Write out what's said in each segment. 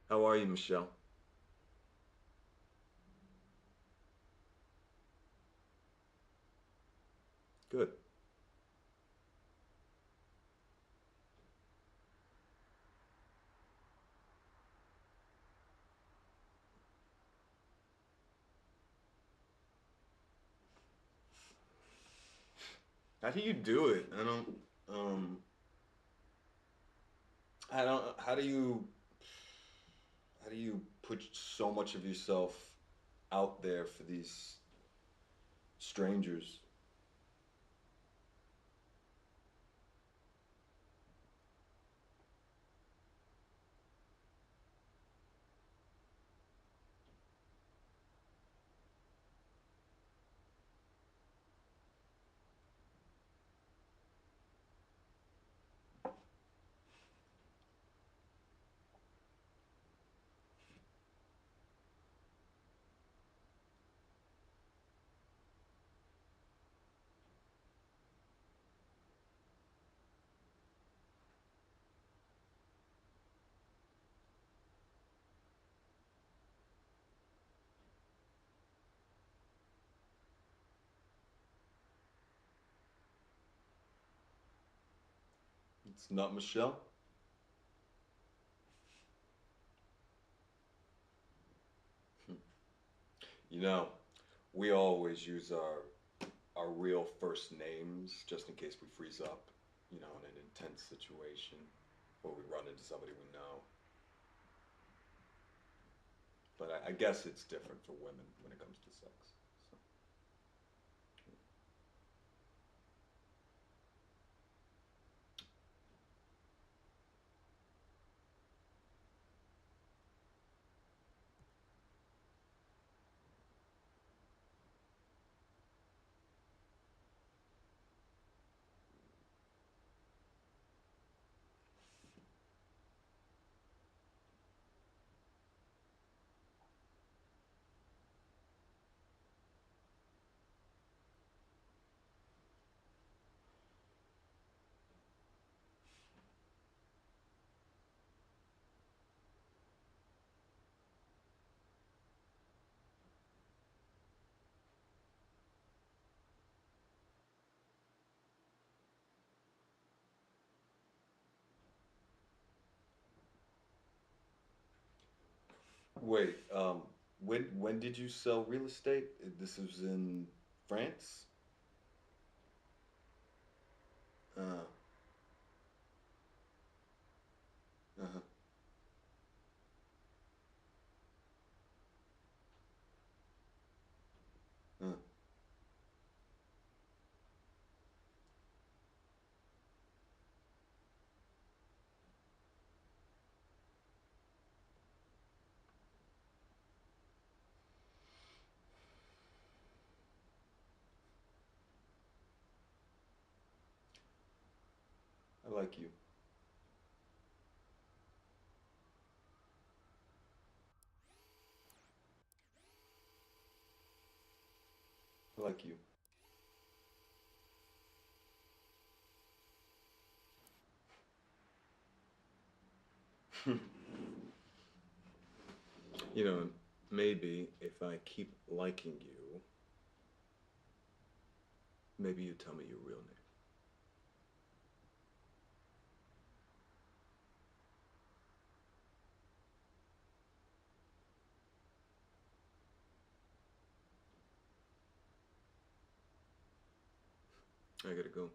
How are you, Michelle? Good. How do you do it? Um how do you put so much of yourself out there for these strangers? It's not Michelle. You know, we always use our real first names just in case we freeze up, in an intense situation or we run into somebody we know. But I guess it's different for women when it comes to sex. So. Wait, when did you sell real estate? This was in France? Uh, uh-huh, uh. I like you. I like you. You know, maybe if I keep liking you, maybe you tell me your real name. I gotta go.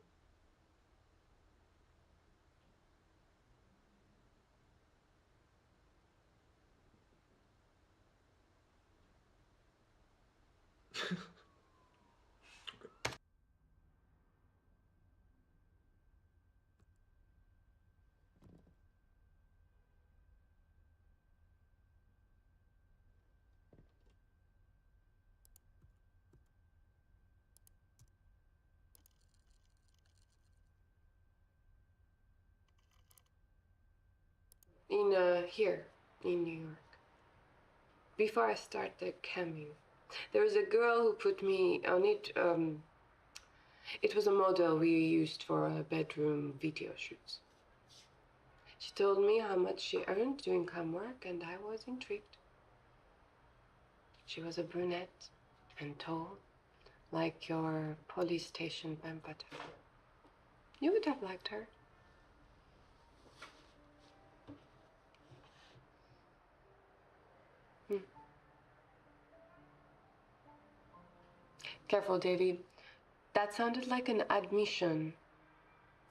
Here in New York. Before I start the camping, there was a girl who put me on it. It was a model we used for a bedroom video shoots. She She told me how much she earned doing cam work, and I was intrigued. She was a brunette and tall, like your police station vampire. You would have liked her. Careful, Davy. That sounded like an admission.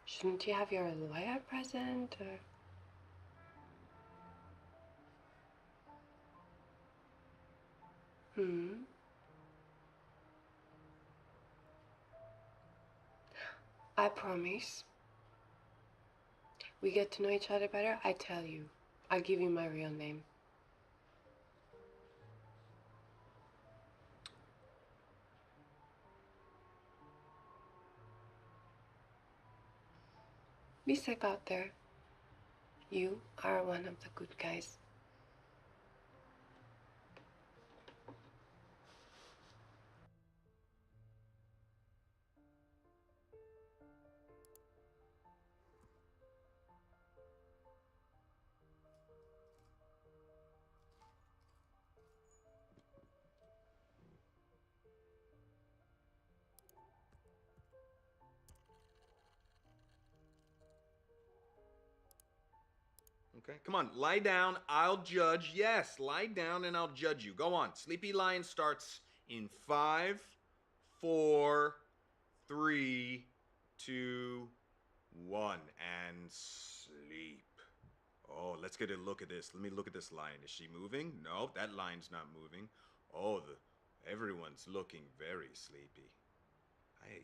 Shouldn't you have your lawyer present, or... I promise. We get to know each other better, I tell you. I'll give you my real name. Be safe out there. You are one of the good guys. Okay, come on, lie down. I'll judge. Yes, lie down and I'll judge you. Go on. Sleepy Lion starts in 5, 4, 3, 2, 1, and sleep. Oh, let's get a look at this. Let me look at this lion. Is she moving? No, that lion's not moving. Oh, everyone's looking very sleepy. Hey.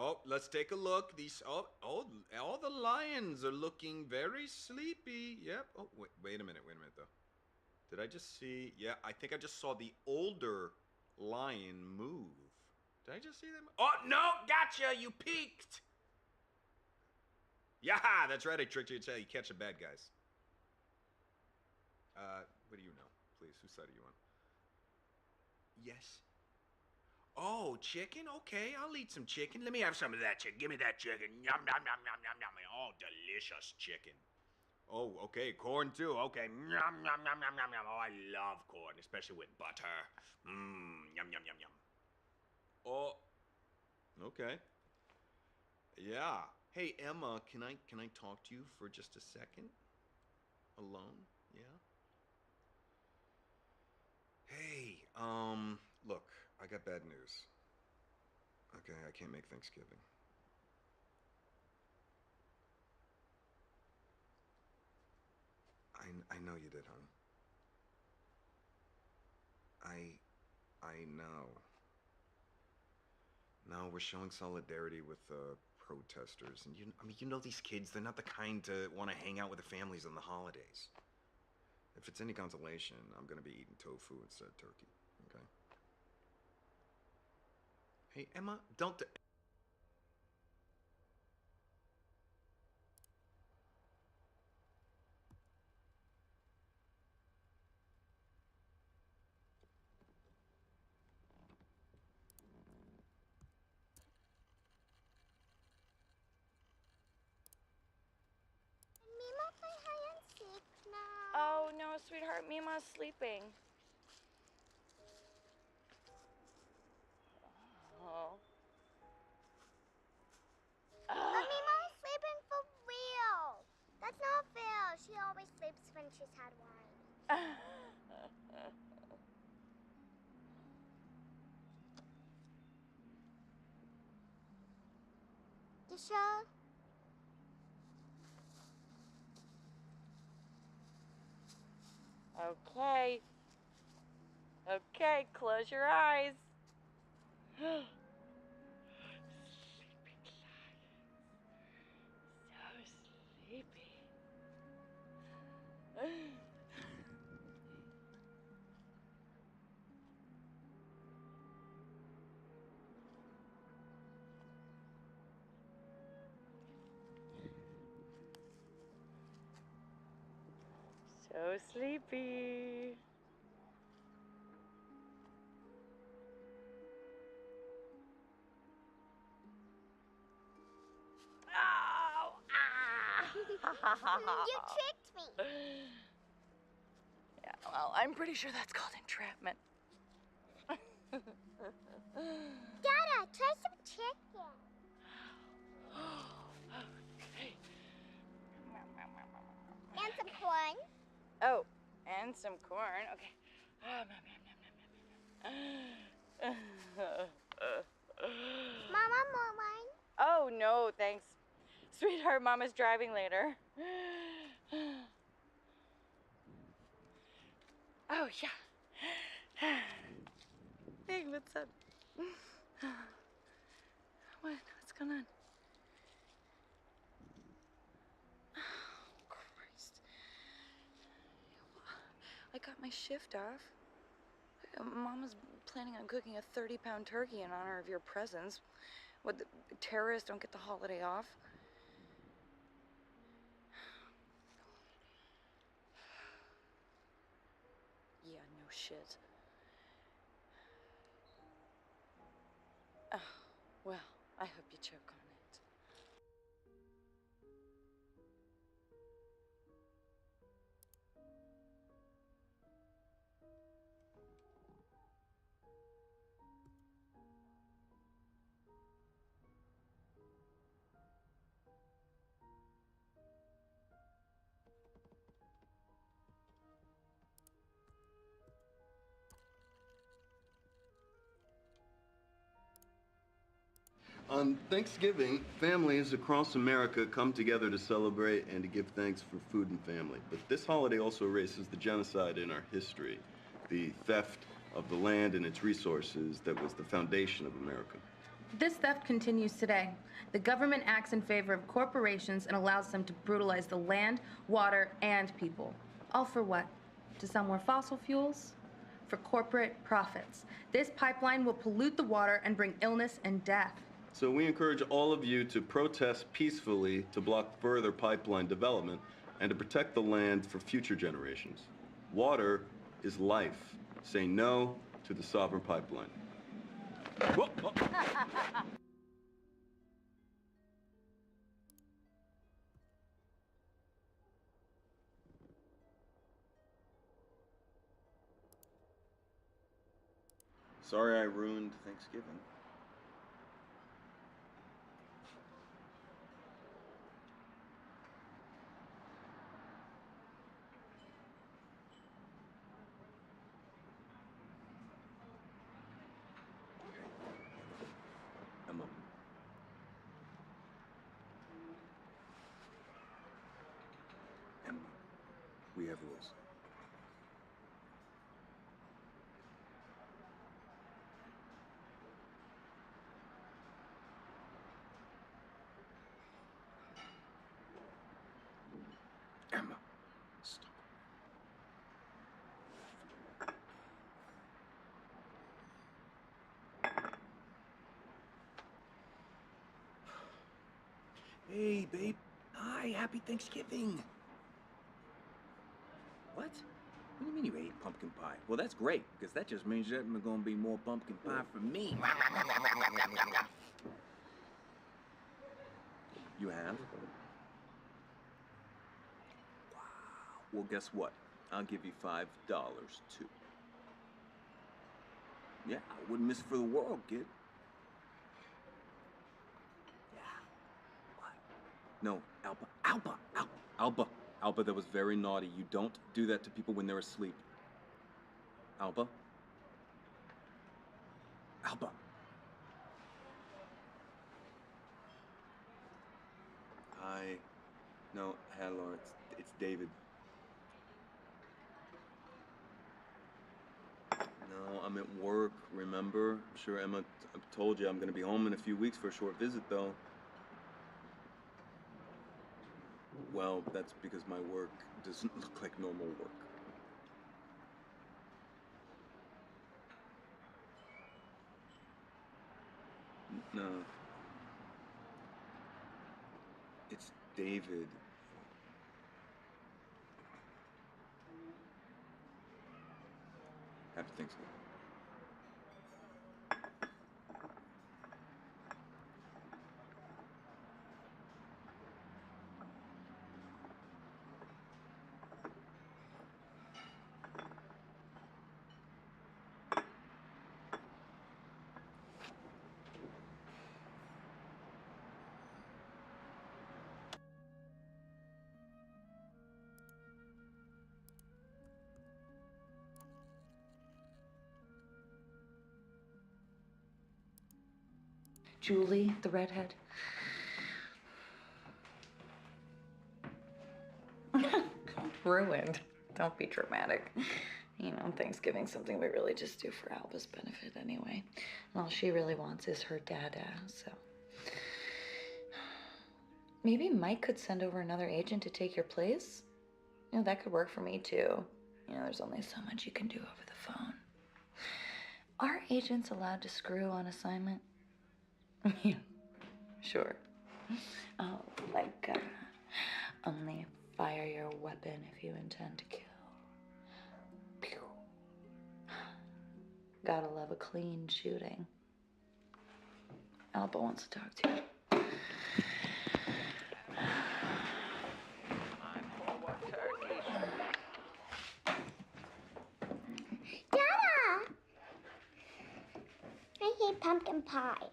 Oh, let's take a look. All the lions are looking very sleepy. Yep. Oh, wait a minute though. Did I just see? Yeah, I think I just saw the older lion move. Did I just see them? Oh, no, gotcha, you peeked. Yeah, that's right, I tricked you. It's how you catch the bad guys. What do you know? Please, whose side are you on? Yes. Oh, chicken? Okay, I'll eat some chicken. Let me have some of that chicken. Give me that chicken. Yum, yum, yum, yum, yum, yum. Oh, delicious chicken. Oh, okay, corn too. Okay. Yum, yum, yum, yum, yum, yum. Oh, I love corn, especially with butter. Mmm, yum, yum, yum, yum. Oh, okay. Yeah. Hey, Emma, can I talk to you for just a second? Alone? Yeah? Hey, look, I got bad news. Okay, I can't make Thanksgiving. I know you did, hon. I know. No, we're showing solidarity with protesters, and you know these kids. They're not the kind to want to hang out with their families on the holidays. If it's any consolation, I'm gonna be eating tofu instead of turkey. Okay. Hey, Emma, don't. Mima play hide and seek now. Oh, no, sweetheart. Mima's sleeping. Oh. But Mima's sleeping for real. That's not fair. She always sleeps when she's had wine. You sure? Okay. Okay, close your eyes. Sleeping lions. So sleepy. So sleepy. You tricked me. Yeah, well, I'm pretty sure that's called entrapment. Dada, try some chicken. Okay. And some corn. Oh, and some corn. Okay. Mama, more wine? Oh, no, thanks. Sweetheart, Mama's driving later. Oh, yeah. Hey, what's up? What's going on? Oh, Christ. I got my shift off. Mama's planning on cooking a 30-pound turkey in honor of your presence. What, the terrorists don't get the holiday off? Yeah, no shit. Oh, well, I hope you choke on it. On Thanksgiving, families across America come together to celebrate and to give thanks for food and family. But this holiday also erases the genocide in our history, the theft of the land and its resources that was the foundation of America. This theft continues today. The government acts in favor of corporations and allows them to brutalize the land, water, and people. All for what? To sell more fossil fuels? For corporate profits. This pipeline will pollute the water and bring illness and death. So we encourage all of you to protest peacefully to block further pipeline development and to protect the land for future generations. Water is life. Say no to the sovereign pipeline. Whoa, whoa. Sorry I ruined Thanksgiving. Emma. Emma, we have rules. Emma, stop. Hey, babe. Hi, happy Thanksgiving. What? What do you mean you ate pumpkin pie? Well, that's great, because that just means there's gonna be more pumpkin pie for me. You have? Wow. Well, guess what? I'll give you $5 too. Yeah, I wouldn't miss it for the world, kid. Yeah. What? No, Alba, that was very naughty. You don't do that to people when they're asleep. Alba? Hi. No, hello, it's David. No, I'm at work, remember? I'm sure Emma told you I'm gonna be home in a few weeks for a short visit, though. Well, that's because my work doesn't look like normal work. No. It's David. Happy Thanksgiving. Julie, the redhead. Ruined. Don't be dramatic. You know, Thanksgiving's something we really just do for Alba's benefit anyway. And all she really wants is her dada, so. Maybe Mike could send over another agent to take your place? You know, that could work for me too. You know, there's only so much you can do over the phone. Are agents allowed to screw on assignment? Yeah, sure. Oh, like, only fire your weapon if you intend to kill. Pew. Gotta love a clean shooting. Alba wants to talk to you. Dada! I hate pumpkin pie.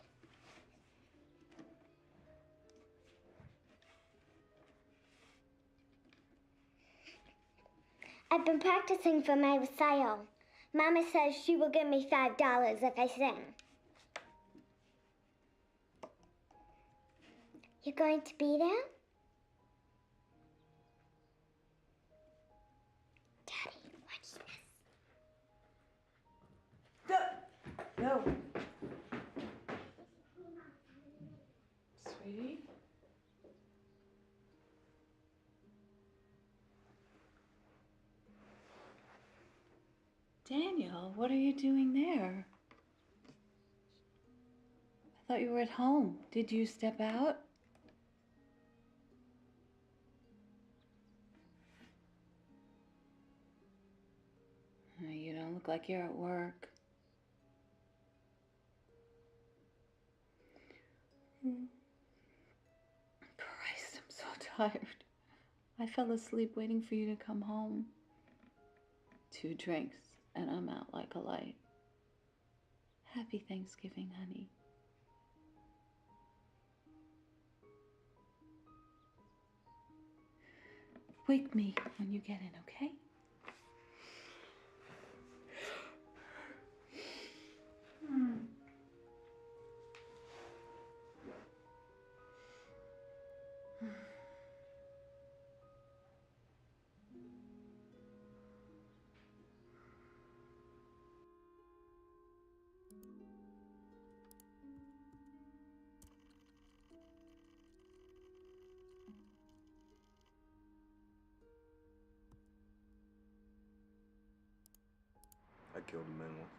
I've been practicing for my recital. Mama says she will give me $5 if I sing. You going to be there? Daddy, watch this. No. Sweetie? Daniel, what are you doing there? I thought you were at home. Did you step out? You don't look like you're at work. Christ, I'm so tired. I fell asleep waiting for you to come home. 2 drinks, and I'm out like a light. Happy Thanksgiving, honey. Wake me when you get in, okay? I killed a man once.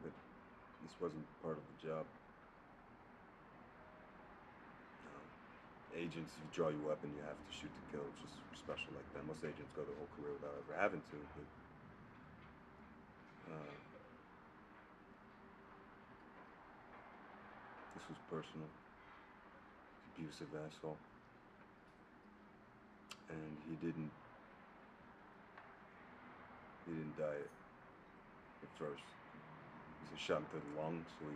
But this wasn't part of the job. Agents, you draw your weapon, you have to shoot to kill. It's just special like that. Most agents go their whole career without ever having to. But, this was personal. Abusive asshole. And he didn't die at first. He was shot into the lung, so he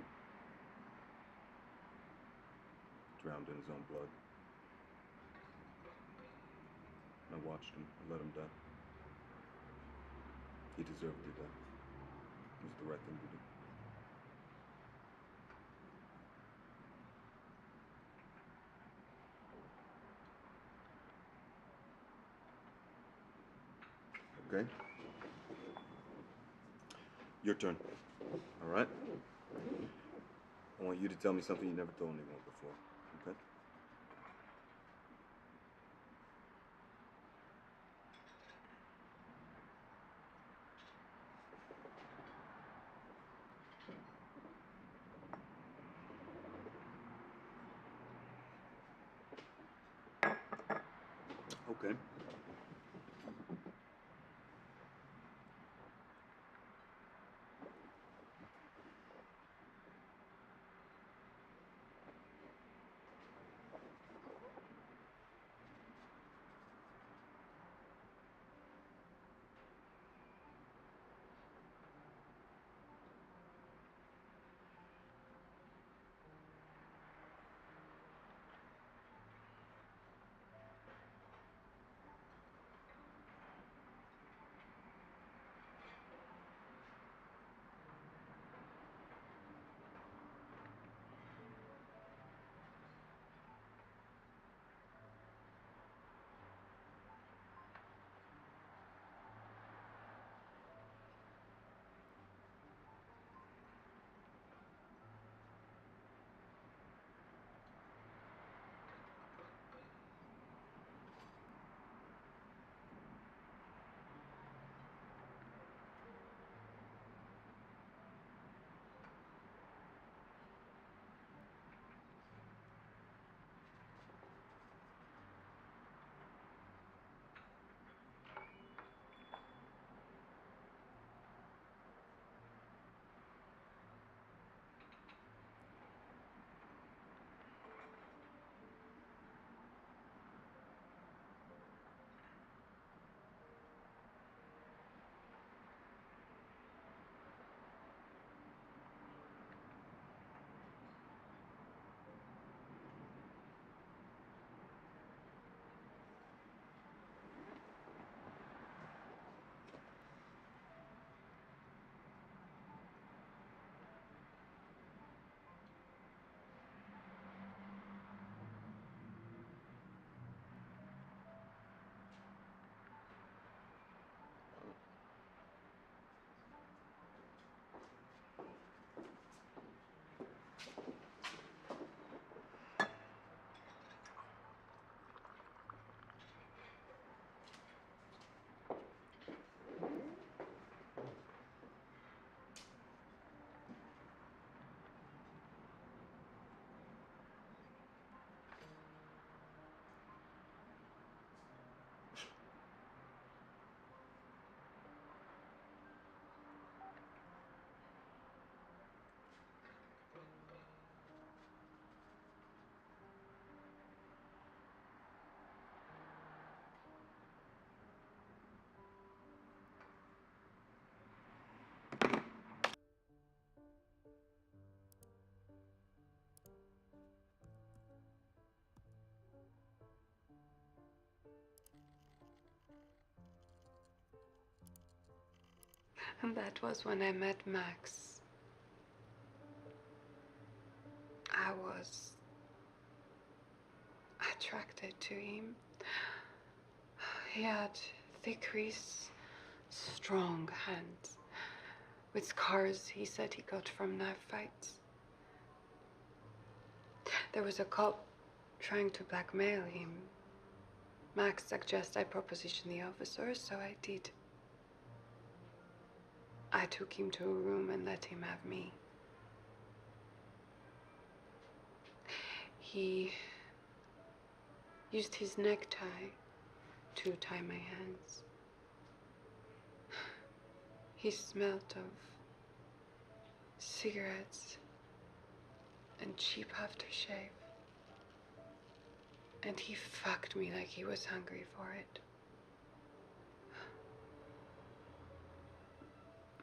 drowned in his own blood. I watched him. I let him die. He deserved to die. It was the right thing to do. Okay? Your turn. All right? I want you to tell me something you never told anyone before. Okay? Okay. And that was when I met Max. I was attracted to him. He had thick wrists, strong hands, with scars he said he got from knife fights. There was a cop trying to blackmail him. Max suggested I proposition the officer, so I did. I took him to a room and let him have me. He used his necktie to tie my hands. He smelled of cigarettes and cheap aftershave. And he fucked me like he was hungry for it.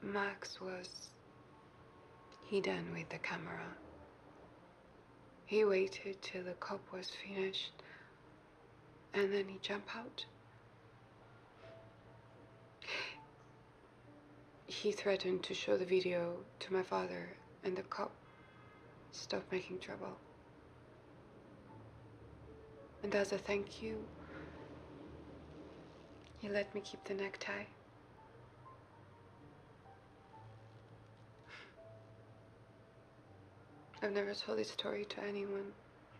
Max was... he done with the camera. He waited till the cop was finished, and then he jumped out. He threatened to show the video to my father, and the cop stopped making trouble. And as a thank you, he let me keep the necktie. I've never told this story to anyone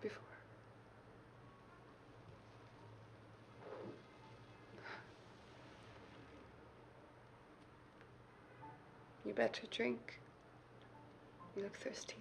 before. You better drink. You look thirsty.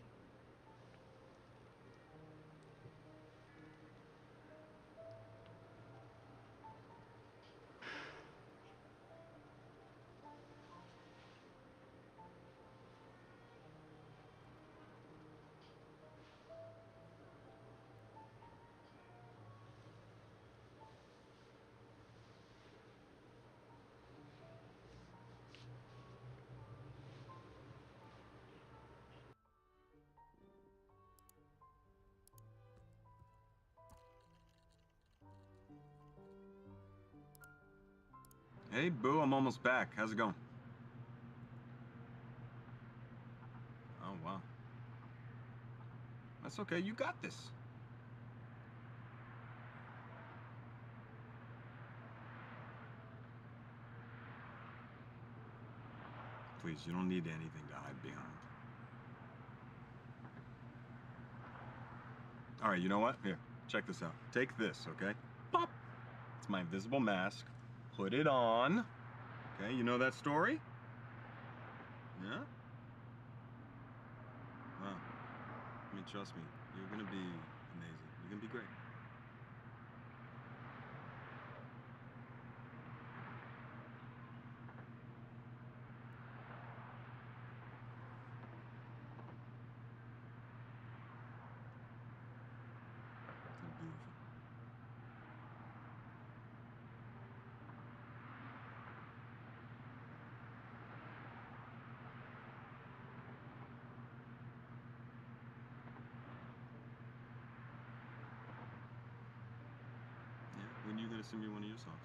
Hey, Boo, I'm almost back. How's it going? Oh, wow. That's okay. You got this. Please, you don't need anything to hide behind. All right, you know what? Here, check this out. Take this, okay? Pop! It's my invisible mask. Put it on. Okay, you know that story? Yeah? Wow. I mean, trust me, you're gonna be amazing. You're gonna be great. You're beautiful. Yeah, when you gonna sing me one of your songs?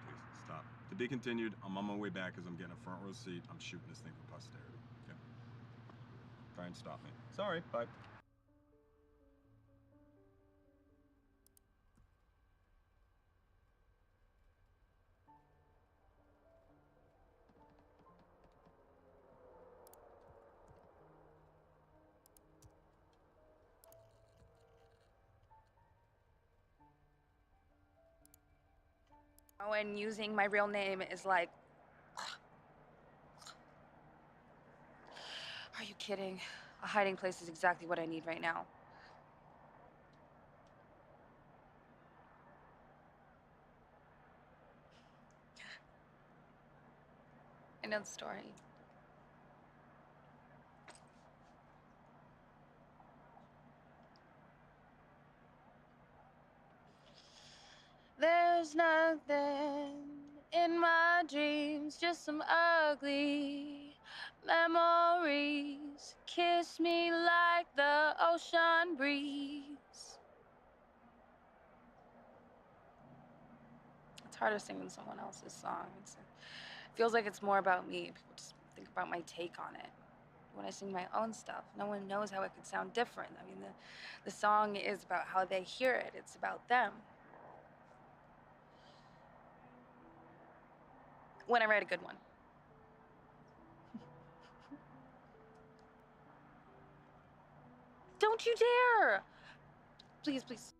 Please, stop. To be continued, I'm on my way back because I'm getting a front row seat. I'm shooting this thing for posterity. Okay? Try and stop me. Sorry, bye. Oh, and using my real name is like... Are you kidding? A hiding place is exactly what I need right now. I know the story. There's nothing in my dreams, just some ugly memories. Kiss me like the ocean breeze. It's harder singing someone else's song. It feels like it's more about me. People just think about my take on it. When I sing my own stuff, no one knows how it could sound different. I mean, the song is about how they hear it. It's about them. When I write a good one. Don't you dare! Please, please.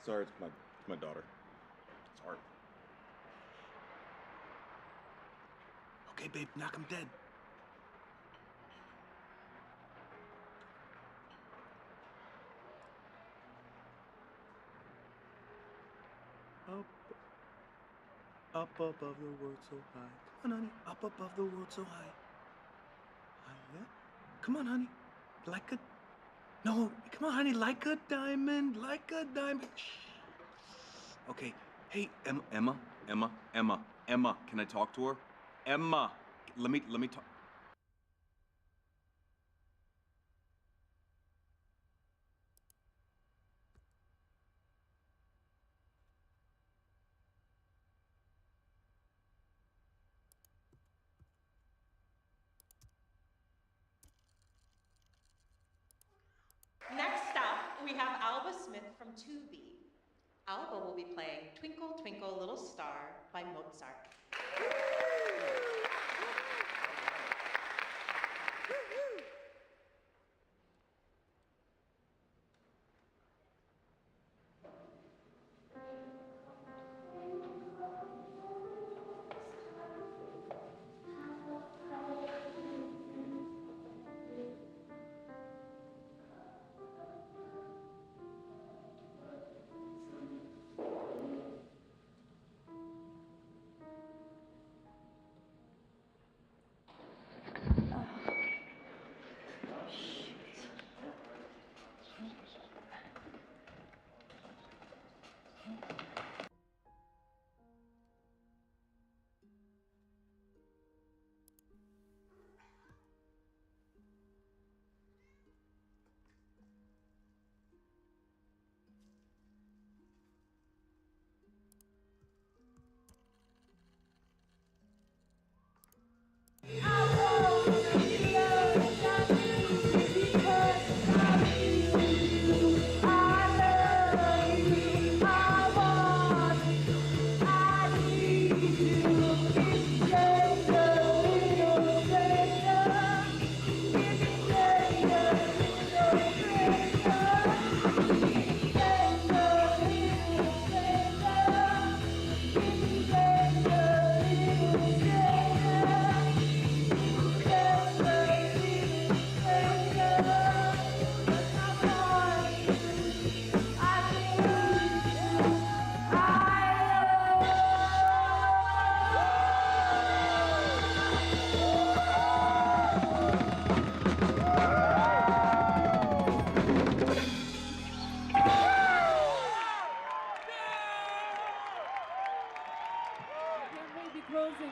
Sorry, it's my daughter. Sorry. Okay, babe, knock him dead. Up above the world so high. Come on, honey. Up above the world so high. Yeah. Come on, honey. Like a... No, come on, honey. Like a diamond. Like a diamond. Shh. Okay. Hey, Emma. Can I talk to her? Emma. Let me talk. Next up, we have Alba Smith from 2B. Alba will be playing Twinkle, Twinkle, Little Star by Mozart.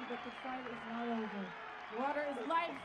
But the fight is not over. Water is life.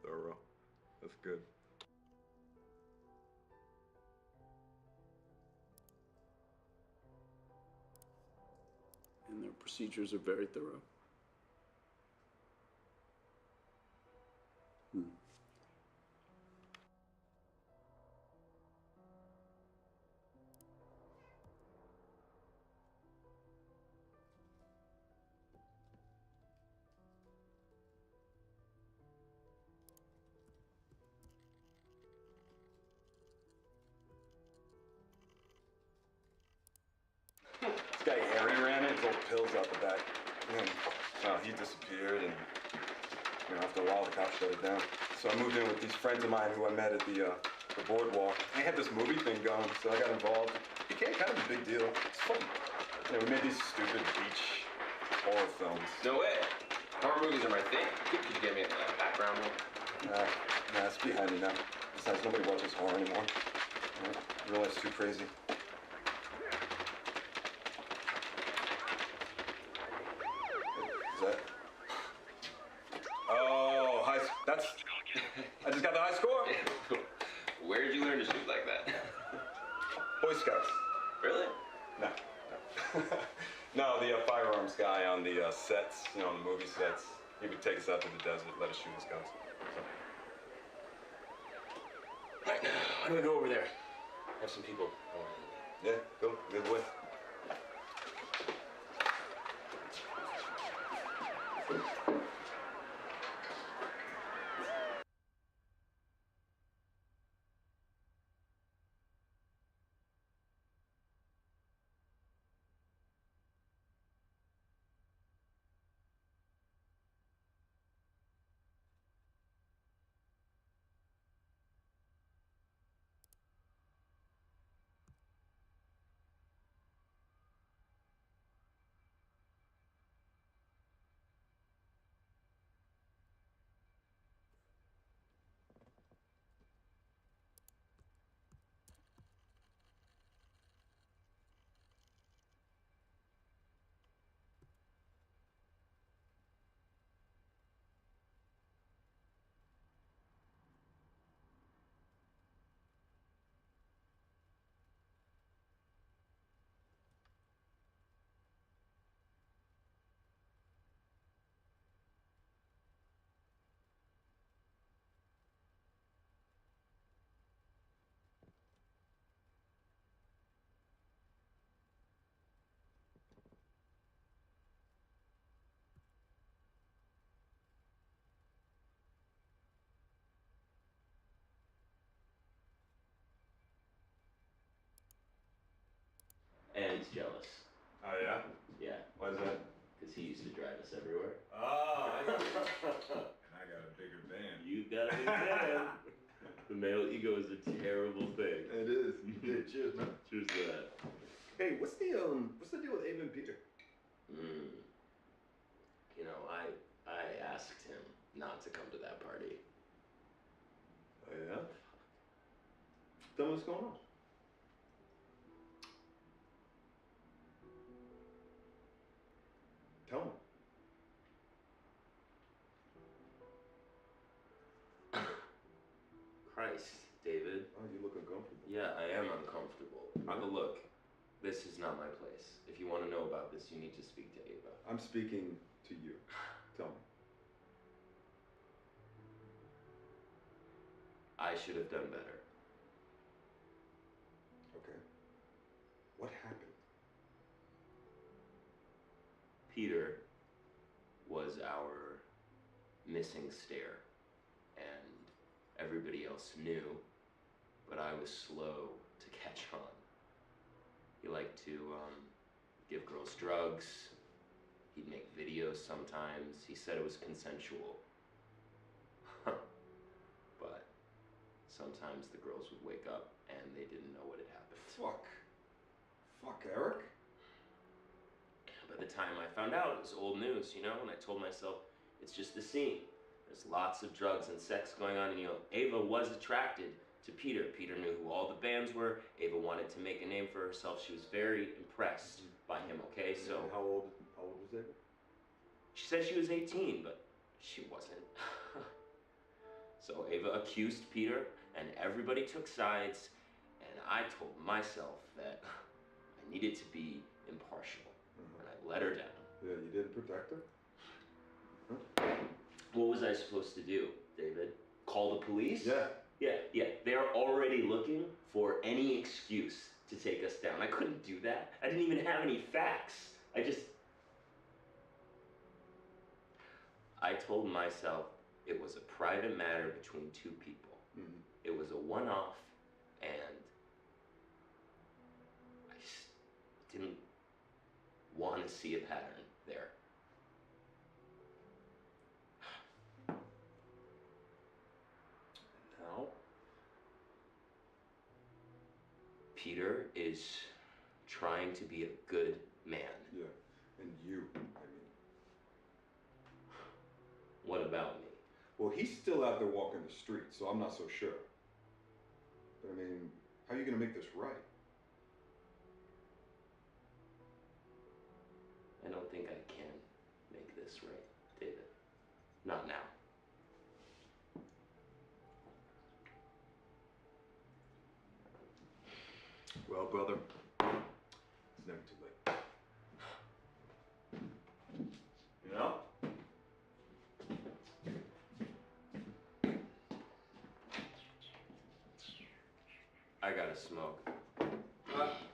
Thorough. That's good. And their procedures are very thorough. he disappeared, and after a while, the cops shut it down. So I moved in with these friends of mine who I met at the boardwalk. They had this movie thing going, so I got involved. It became kind of a big deal. It's fun. We made these stupid beach horror films. No way. Horror movies are my thing. Could you get me a background one? Nah, it's behind me now. Besides, nobody watches horror anymore. Real life's too crazy. Is that? Oh, that's. I just got the high score. Where did you learn to shoot like that? Boy Scouts. Really? No. No, the firearms guy on the sets, on the movie sets, he would take us out to the desert, let us shoot his guns. So. Right now, why don't we go over there? Have some people. Yeah, go. Good way. And he's jealous. Oh, yeah? Yeah. Why is that? Because he used to drive us everywhere. Oh, and I got a bigger van. You got a big van. The male ego is a terrible thing. It is. Yeah, cheers, man. Cheers to that. Hey, what's the deal with Ava and Peter? I asked him not to come to that party. Oh, yeah? Tell me what's going on. Tell me. Christ, David. Oh, you look uncomfortable. Yeah, I am uncomfortable. But look, this is not my place. If you want to know about this, you need to speak to Ava. I'm speaking to you. Tell me. I should have done better. Okay. What happened? Peter was our missing stair, and everybody else knew, but I was slow to catch on. He liked to give girls drugs. He'd make videos sometimes. He said it was consensual. But sometimes the girls would wake up and they didn't know what had happened. Fuck, Eric. By the time I found out, it was old news, and I told myself, it's just the scene. There's lots of drugs and sex going on, and Ava was attracted to Peter. Peter knew who all the bands were. Ava wanted to make a name for herself. She was very impressed by him, okay? So How old was Ava? she said she was 18, but she wasn't. So Ava accused Peter, and everybody took sides, and I told myself that I needed to be impartial. And I let her down. Yeah, you didn't protect her? Huh? What was I supposed to do, David? Call the police? Yeah. Yeah. They're already looking for any excuse to take us down. I couldn't do that. I didn't even have any facts. I told myself it was a private matter between two people. Mm-hmm. It was a one-off, and I just didn't want to see a pattern there. Peter is trying to be a good man. Yeah, and you, I mean. What about me? Well, he's still out there walking the street, so I'm not so sure. But I mean, how are you gonna make this right? I don't think I can make this right, David. Not now. Well, brother, it's never too late. You know? I gotta smoke.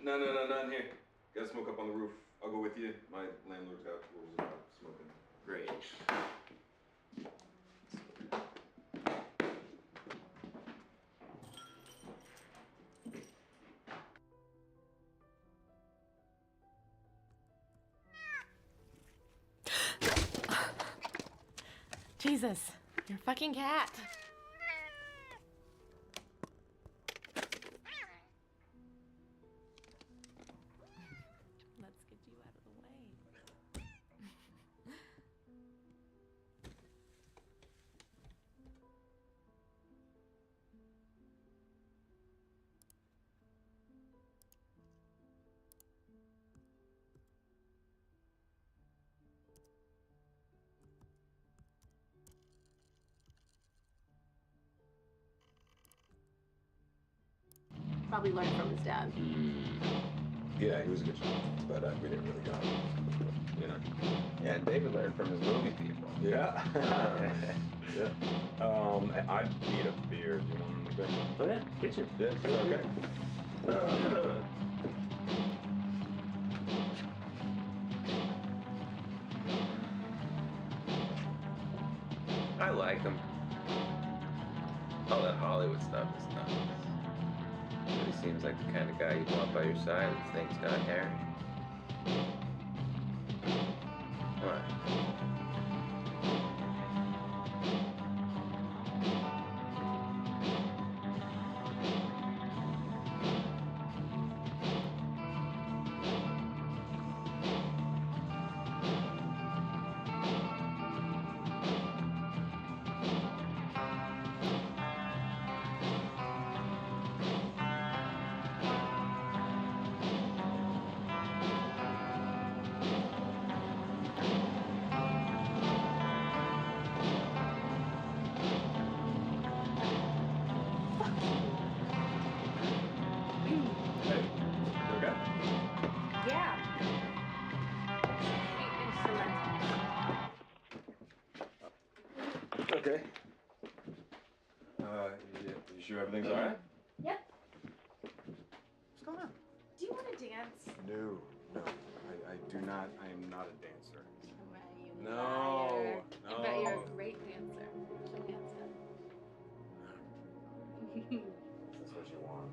No, not in here. Gotta smoke up on the roof. I'll go with you. My landlord's got rules about smoking. Great. Jesus, you're a fucking cat. Let's get you out of the way. Probably learned from his dad. Yeah, he was a good shot, but we didn't really got him. You know. Yeah, David learned from his movie people. Yeah. Yeah. I need a beer. Do you want anything? Oh yeah, kitchen. Yeah, okay. I like him. All that Hollywood stuff is nuts. But he seems like the kind of guy you'd want by your side if things got hairy. What? Yeah. Okay. Yeah, you sure everything's all right? Yep. What's going on? Do you want to dance? No. I do not. I am not a dancer. You No, liar. no. I bet you're a great dancer. Show me how to. That's what you want.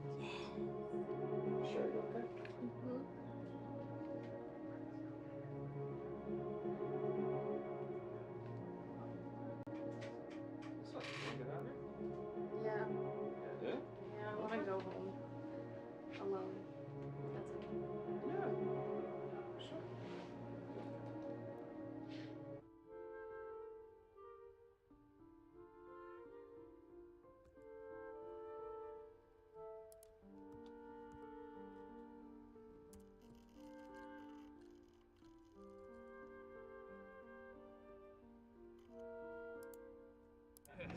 Sure, you okay? Yeah. Yeah? Yeah, I want to go home alone. That's okay. Yeah. Sure.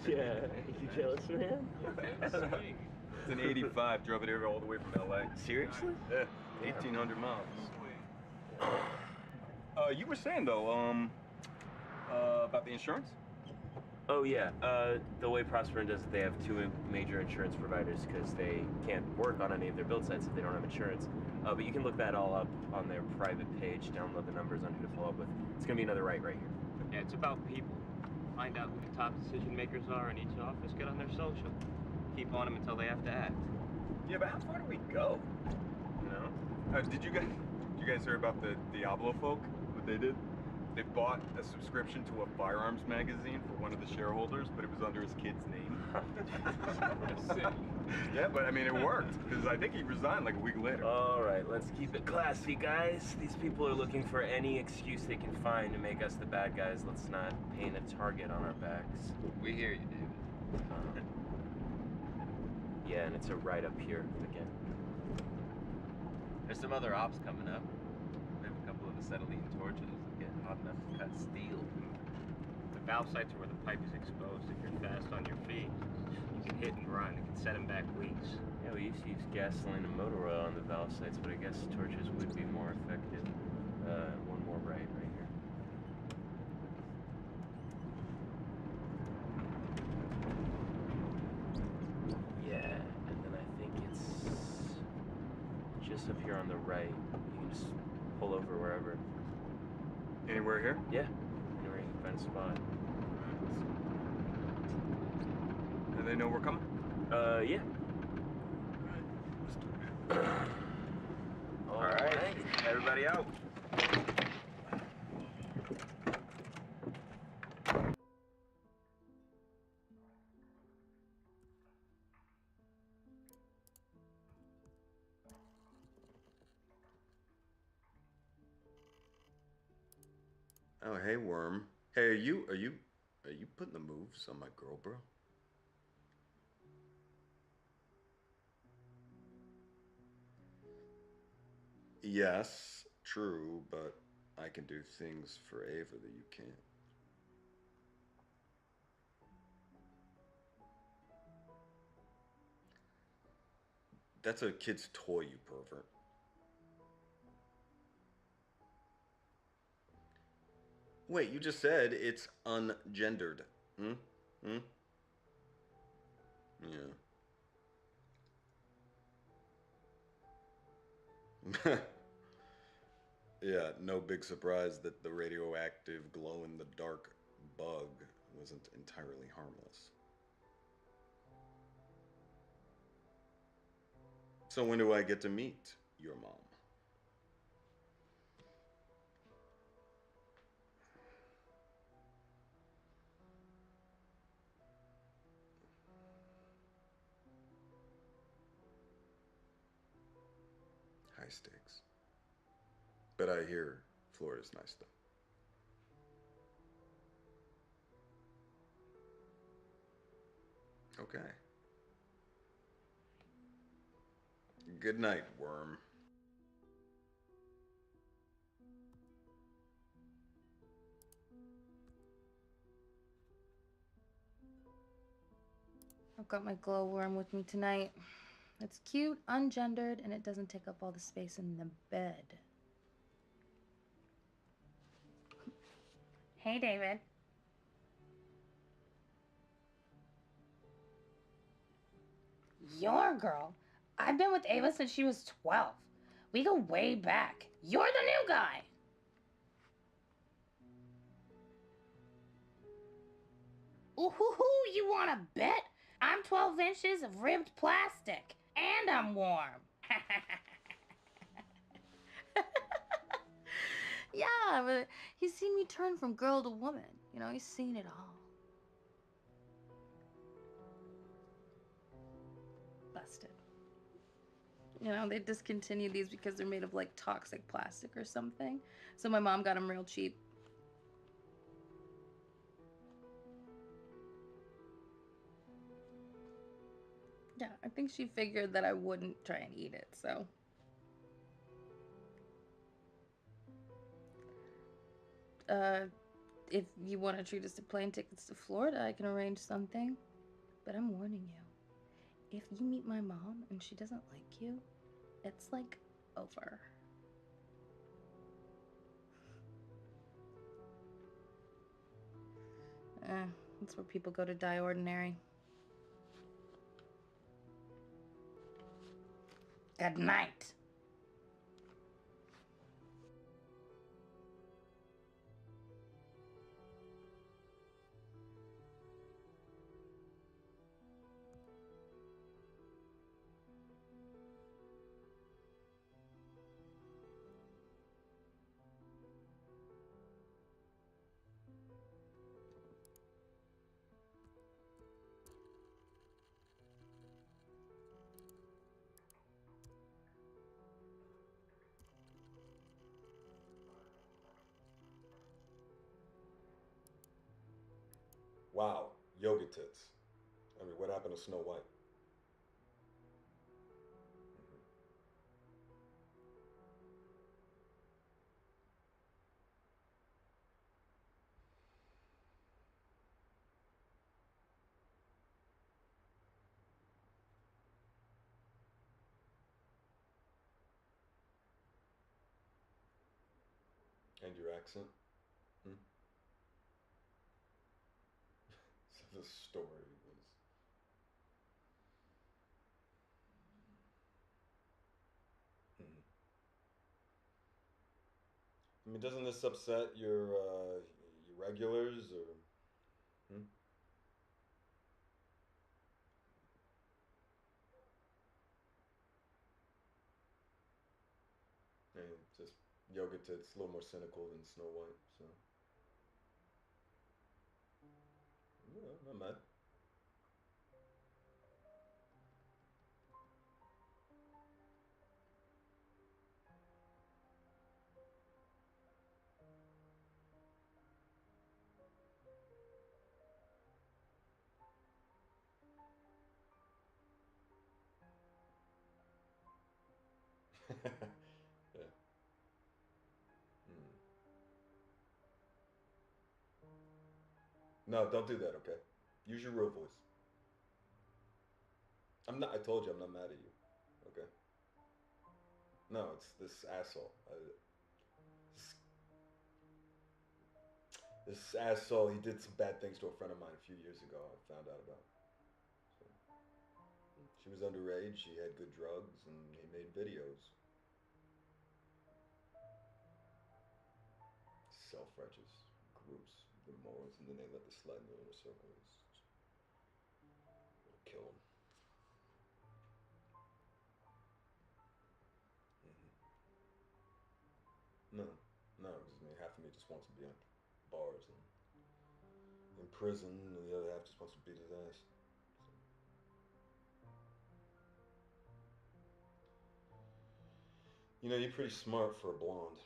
Yeah, you jealous, man? It's an 85. Drove it here all the way from LA. Seriously? Yeah, 1,800 miles. You were saying though, about the insurance? Oh yeah, the way Prosperin does it, they have two major insurance providers because they can't work on any of their build sites if they don't have insurance. But you can look that all up on their private page, download the numbers on who to follow up with. It's gonna be another right here. Yeah, it's about people. Find out who the top decision makers are in each office, get on their social. Keep on them until they have to act. Yeah, but how far do we go? You know? Did you guys hear about the Diablo folk? What they did? They bought a subscription to a firearms magazine for one of the shareholders, but it was under his kid's name. Sick. Yeah, but I mean, it worked, because I think he resigned like a week later. All right, let's keep it classy, guys. These people are looking for any excuse they can find to make us the bad guys. Let's not paint a target on our backs. We hear you, David. Yeah, and it's a right up here again. There's some other ops coming up. We have a couple of acetylene torches that get hot enough to cut steel. The valve sites are where the pipe is exposed. If you're fast on your feet, you can hit and run. It can set them back weeks. Yeah, we used to use gasoline and motor oil on the valve sites, but I guess torches would be more effective. One more right here. Yeah, and then I think it's just up here on the right. You can just pull over wherever. Anywhere here? Yeah, anywhere you can find a spot. And they know we're coming? Yeah. All right, everybody out. Oh, hey, Worm. Hey, are you putting the moves on my girl, bro? Yes, true, but I can do things for Ava that you can't. That's a kid's toy, you pervert. Wait, you just said it's ungendered. Hmm? Hmm? Yeah. Yeah, no big surprise that the radioactive glow-in-the-dark bug wasn't entirely harmless. So when do I get to meet your mom? High stakes. But I hear Florida's nice, though. Okay. Good night, Worm. I've got my glowworm with me tonight. It's cute, ungendered, and it doesn't take up all the space in the bed. Hey, David. Your girl? I've been with Ava since she was 12. We go way back. You're the new guy. Ooh, you want to bet? I'm 12 inches of ribbed plastic, and I'm warm. Yeah, but he's seen me turn from girl to woman. You know, he's seen it all. Busted. You know, they discontinued these because they're made of, like, toxic plastic or something. So my mom got them real cheap. Yeah, I think she figured that I wouldn't try and eat it, so. If you want to treat us to plane tickets to Florida, I can arrange something. But I'm warning you, if you meet my mom and she doesn't like you, it's like over. That's where people go to die ordinary. Good night. Wow, yoga tits. I mean, what happened to Snow White? And your accent? Hmm? So the story was. Hmm. I mean, doesn't this upset your regulars or? Hmm? And just yoga tits, a little more cynical than Snow White, so. Yeah, not mad. Yeah. Mm. No, don't do that, okay? Use your real voice. I'm not. I told you I'm not mad at you. Okay. No, it's this asshole. This asshole. He did some bad things to a friend of mine a few years ago. I found out about. So, she was underage. She had good drugs, and he made videos. Self-righteous groups, the morals, and then they let the slut in the inner circle. It'll kill him. Hmm. No, no, because I mean, half of me just wants to be on bars and in prison, and the other half just wants to beat his ass. You know, you're pretty smart for a blonde.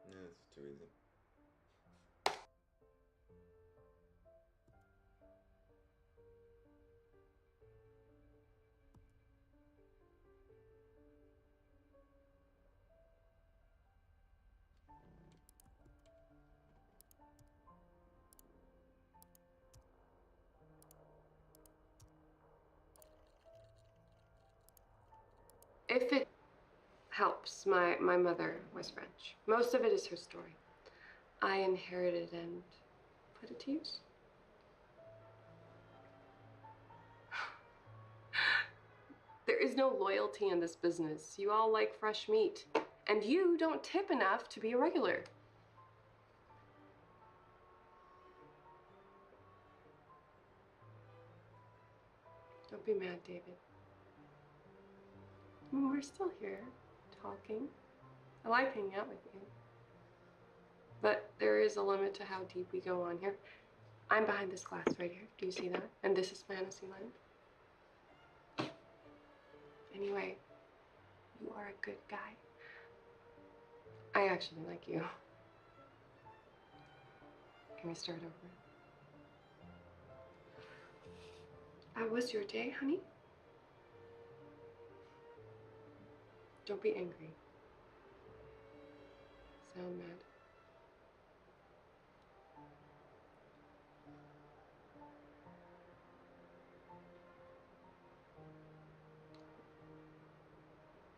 Yeah, it's too easy. If it helps, my mother was French. Most of it is her story. I inherited and put it to use. There is no loyalty in this business. You all like fresh meat. And you don't tip enough to be a regular. Don't be mad, David. I mean, we're still here, talking. I like hanging out with you. But there is a limit to how deep we go on here. I'm behind this glass right here. Do you see that? And this is fantasy land. Anyway, you are a good guy. I actually like you. Can we start over? How was your day, honey? Don't be angry. Sound mad.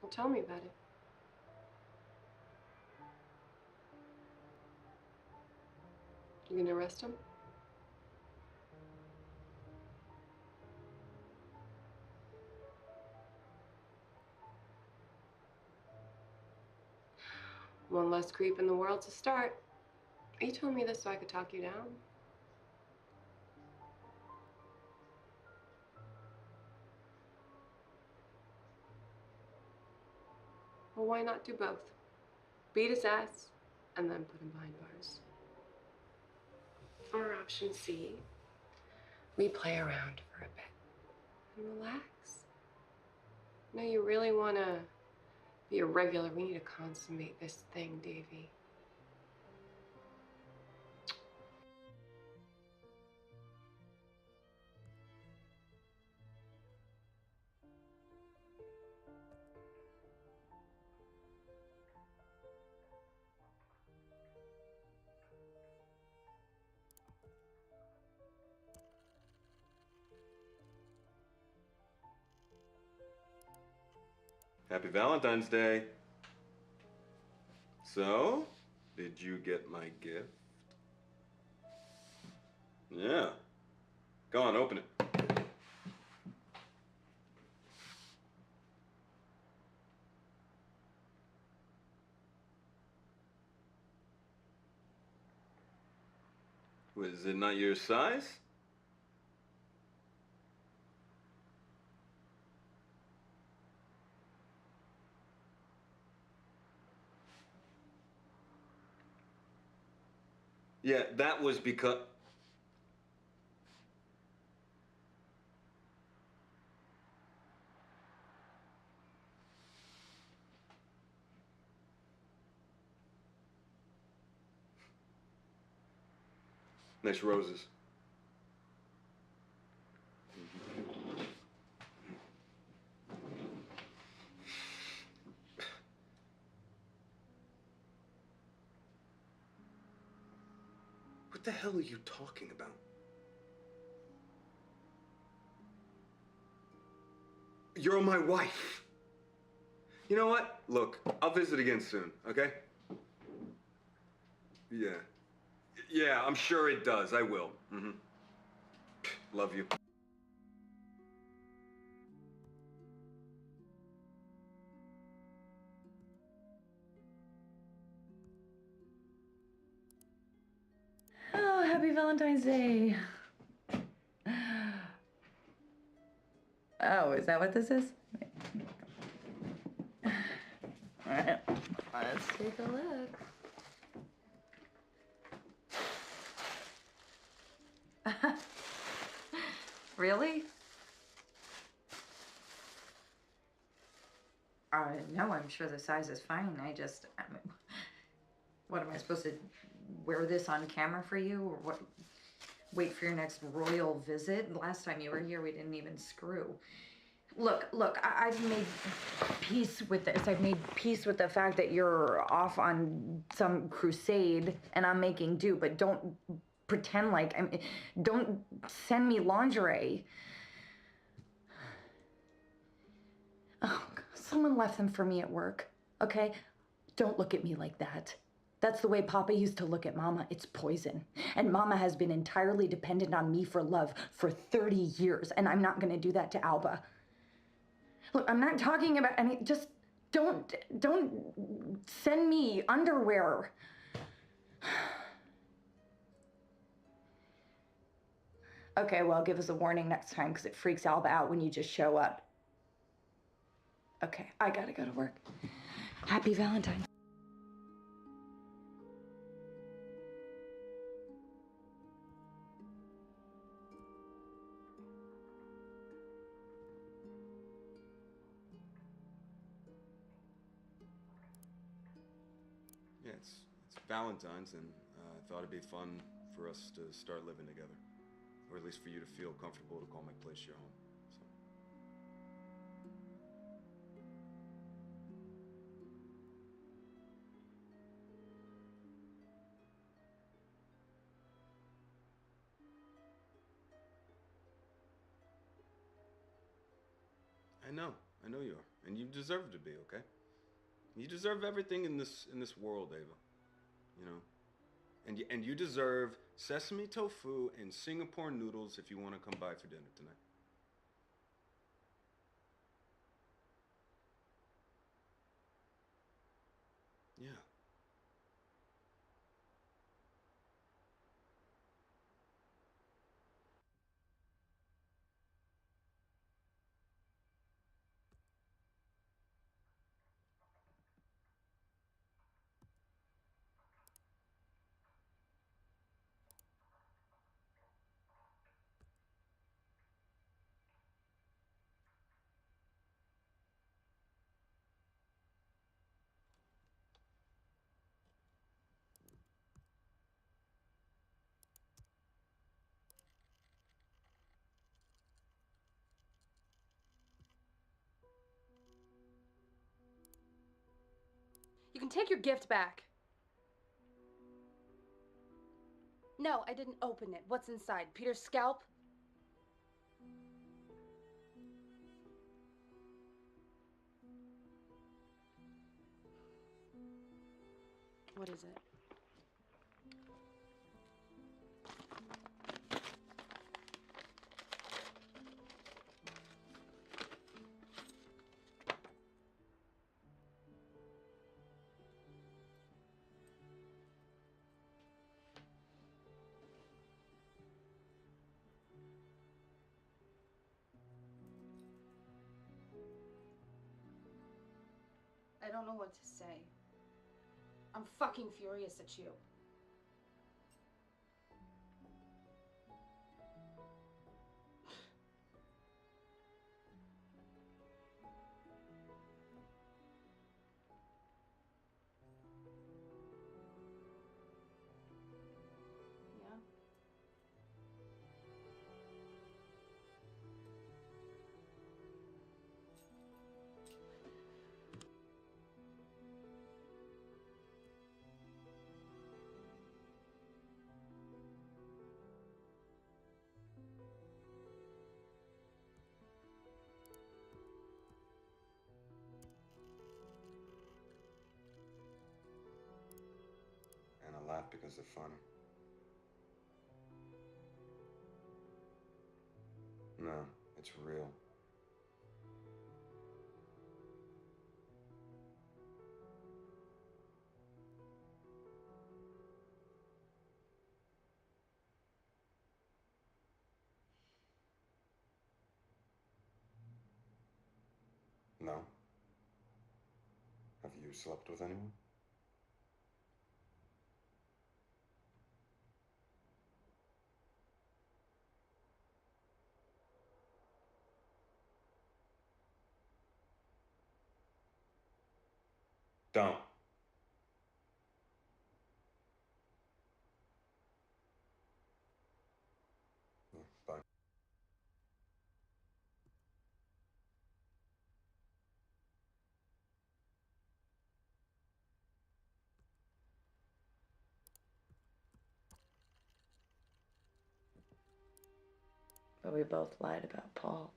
Well, tell me about it. You gonna arrest him? One less creep in the world to start. You told me this so I could talk you down. Well, why not do both? Beat his ass, and then put him behind bars. Or option C, we play around for a bit. and relax. No, you really want to be a regular. We need to consummate this thing, Davy. Happy Valentine's Day. So, did you get my gift? Yeah. Go on, open it. Was it not your size? Yeah, that was because... Nice roses. What the hell are you talking about? You're my wife. You know what? Look, I'll visit again soon, okay? Yeah. Yeah, I'm sure it does. I will. Mm-hmm. Love you. Oh, happy Valentine's Day. Oh, is that what this is? All right, let's take a look. Really? No, I'm sure the size is fine. I mean, what am I supposed to wear this on camera for you, or what? Wait for your next royal visit? Last time you were here, we didn't even screw. Look, I've made peace with this. I've made peace with the fact that you're off on some crusade and I'm making do, but don't pretend like don't send me lingerie. Oh, someone left them for me at work, okay? Don't look at me like that. That's the way Papa used to look at Mama. It's poison. And Mama has been entirely dependent on me for love for 30 years, and I'm not gonna do that to Alba. Look, I'm not talking about any, just don't send me underwear. Okay, well, give us a warning next time, because it freaks Alba out when you just show up. Okay, I gotta go to work. Happy Valentine's. Yeah, it's Valentine's, and I thought it'd be fun for us to start living together. Or at least for you to feel comfortable to call my place your home. So. I know you are, and you deserve to be, okay? You deserve everything in this world, Ava. You know, and you deserve sesame tofu and Singapore noodles if you want to come by for dinner tonight. Yeah. You can take your gift back. No, I didn't open it. What's inside? Peter's scalp? What is it? I don't know what to say. I'm fucking furious at you. Yeah? And I laugh because they're funny. No, it's real. No? Have you slept with anyone? Don't. Yeah, bye. But we both lied about Paul.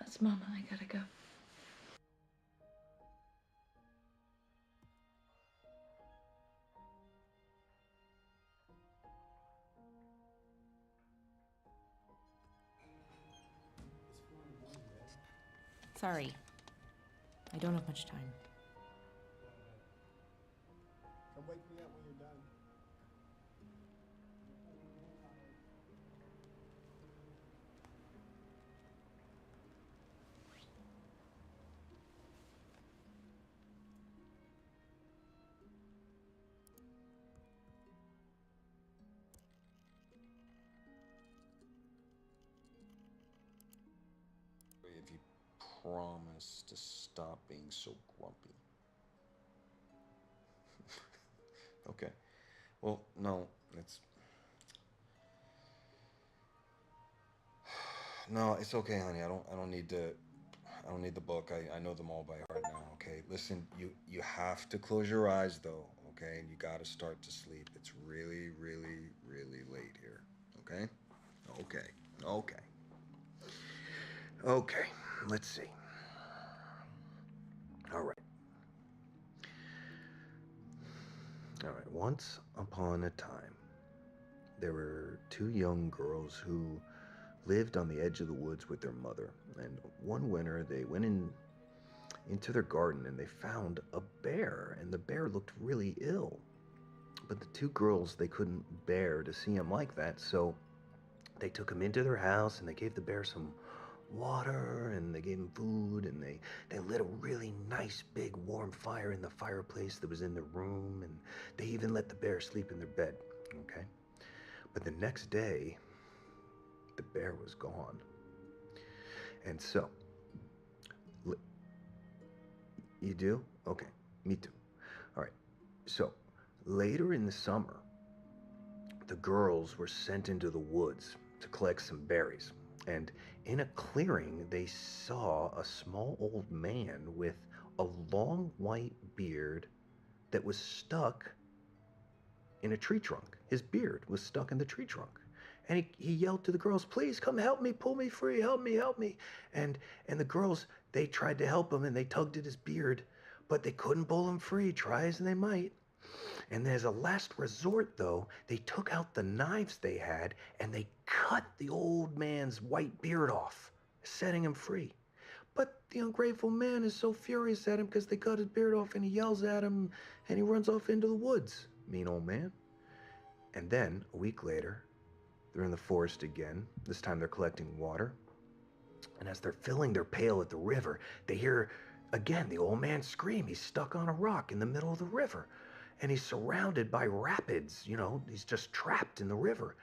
That's Mama. I gotta go. Sorry. I don't have much time. Come wake me up when you're done. If you promise to stop being so grumpy. Okay. Well, no, it's... No, it's okay, honey. I don't need the book. I know them all by heart now, okay? Listen, you have to close your eyes though, okay? And you gotta start to sleep. It's really, really, really late here. Okay? Okay. Okay. Okay. Let's see. All right. All right. Once upon a time, there were two young girls who lived on the edge of the woods with their mother. And one winter, they went into their garden and they found a bear, and the bear looked really ill. But the two girls, they couldn't bear to see him like that, so they took him into their house and they gave the bear some water and they gave him food, and they lit a really nice big warm fire in the fireplace that was in the room, and they even let the bear sleep in their bed, okay? But the next day, the bear was gone. And so, you do? Okay, me too. All right, so later in the summer, the girls were sent into the woods to collect some berries. And in a clearing, they saw a small old man with a long white beard that was stuck in a tree trunk. His beard was stuck in the tree trunk. And he yelled to the girls, please come help me, pull me free, help me, help me. And the girls, they tried to help him and they tugged at his beard, but they couldn't pull him free, try as they might. And as a last resort, though, they took out the knives they had and they cut the old man's white beard off, setting him free. But the ungrateful man is so furious at him because they cut his beard off, and he yells at him and he runs off into the woods. Mean old man. And then, a week later, they're in the forest again. This time they're collecting water. And as they're filling their pail at the river, they hear again the old man scream. He's stuck on a rock in the middle of the river. And he's surrounded by rapids. You know, he's just trapped in the river.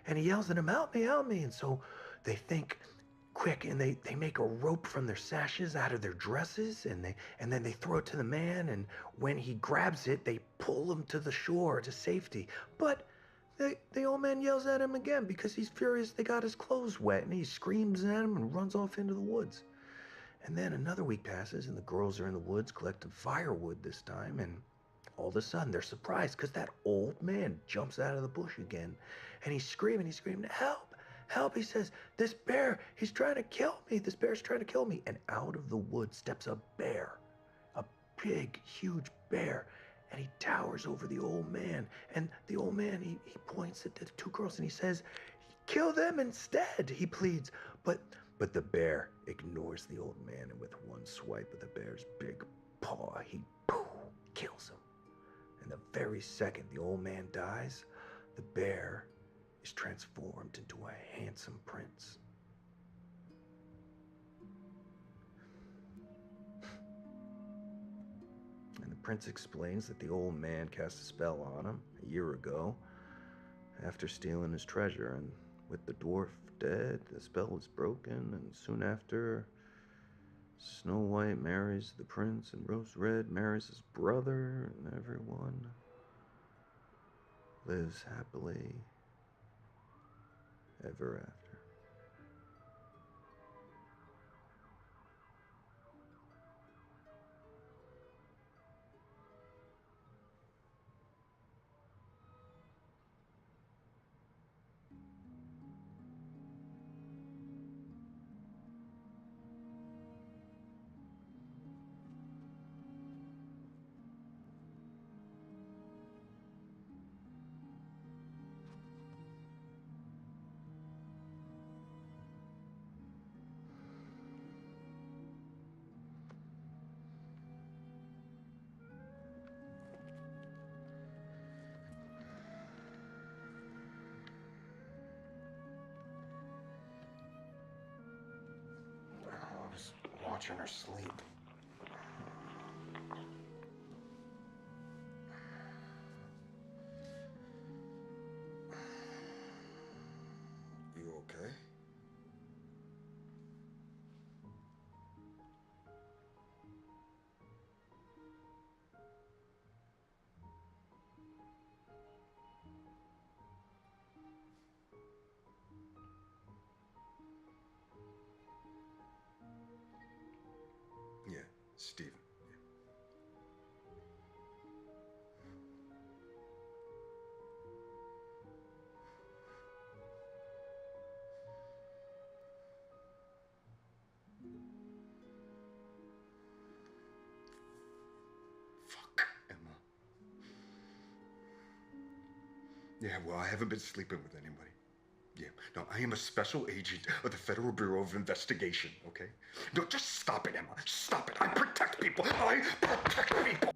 And he yells at him, help me, help me. And so they think quick, and they make a rope from their sashes out of their dresses, and then they throw it to the man, and when he grabs it, they pull him to the shore to safety. But the old man yells at him again because he's furious they got his clothes wet, and he screams at him and runs off into the woods. And then another week passes, and the girls are in the woods collecting firewood this time, and all of a sudden they're surprised because that old man jumps out of the bush again, and he's screaming, help, help. He says, this bear, he's trying to kill me. This bear's trying to kill me. And out of the woods steps a bear, a big, huge bear. And he towers over the old man. And the old man, he points at the two girls and he says, kill them instead, he pleads. But the bear ignores the old man, and with one swipe of the bear's big paw, he kills him. And the very second the old man dies, the bear is transformed into a handsome prince. And the prince explains that the old man cast a spell on him a year ago after stealing his treasure, and with the dwarf dead, the spell is broken, and soon after, Snow White marries the prince, and Rose Red marries his brother, and everyone lives happily ever after. I was watching her sleep. You okay? Yeah, Steven. Fuck, Emma. Yeah, well, I haven't been sleeping with anybody. Yeah, no, I am a special agent of the Federal Bureau of Investigation, okay? No, just stop it, Emma. Stop it. I protect people. I protect people.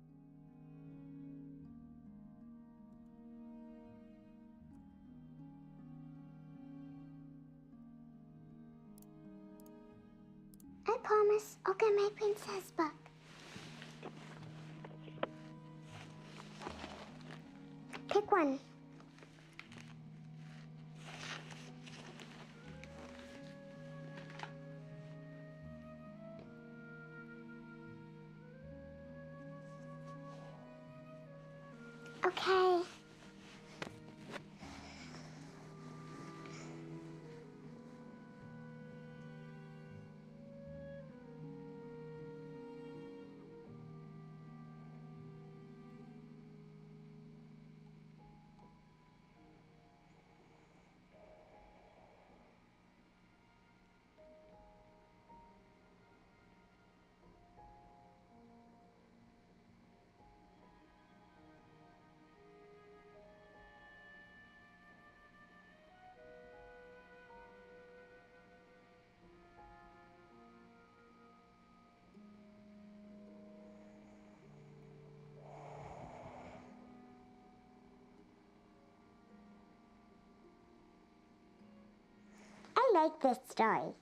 I promise I'll get my princess back. Pick one. Okay. like this story.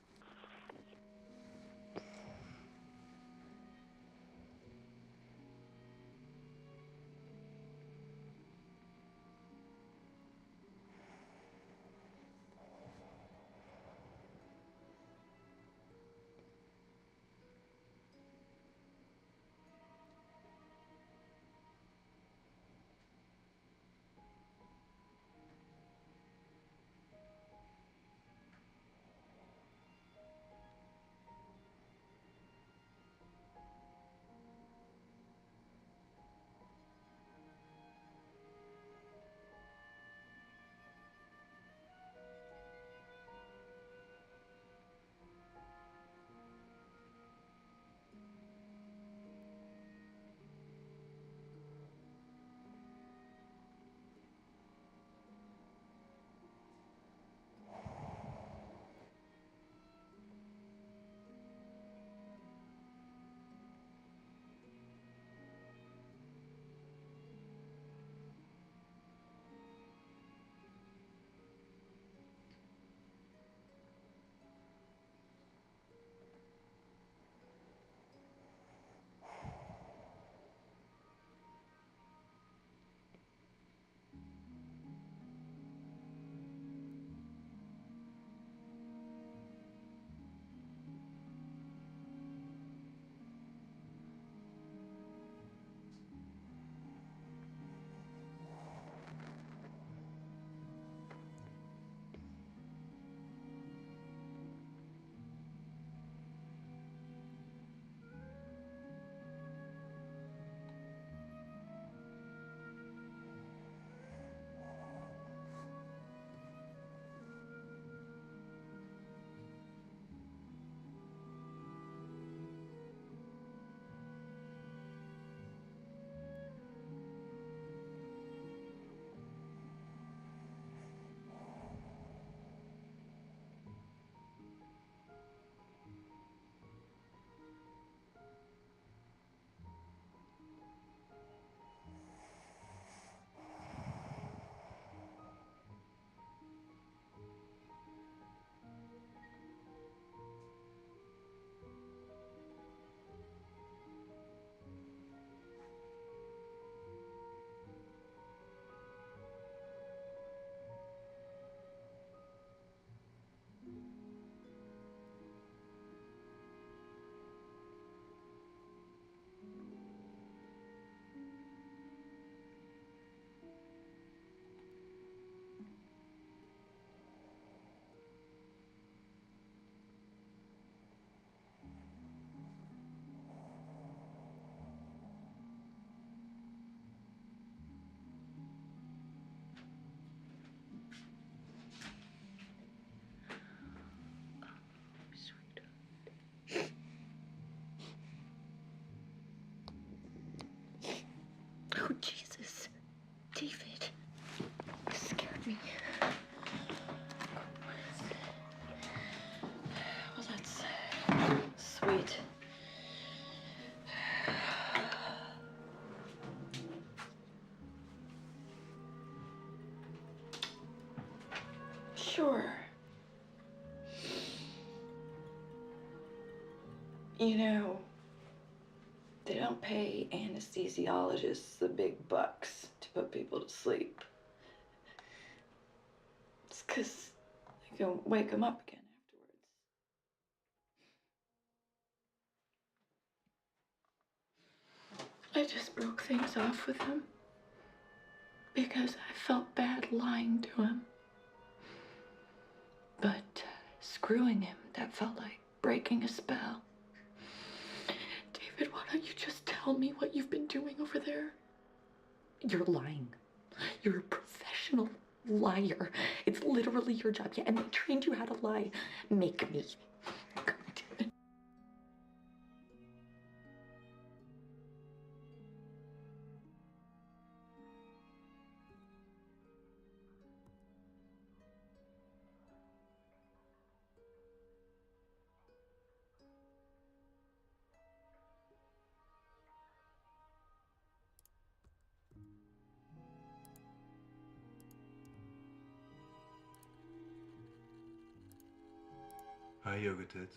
Oh, Jesus. David. You scared me. Well, that's sweet. Sure. You know, they don't pay anesthesiologists the big bucks to put people to sleep. It's 'cause they can wake them up again afterwards. I just broke things off with him because I felt bad lying to him. But screwing him, that felt like breaking a spell. David, why don't you just tell me what you've been doing over there? You're lying. You're a professional liar. It's literally your job. Yeah, and they trained you how to lie. Make me. God damn it. Hi, yoga tits.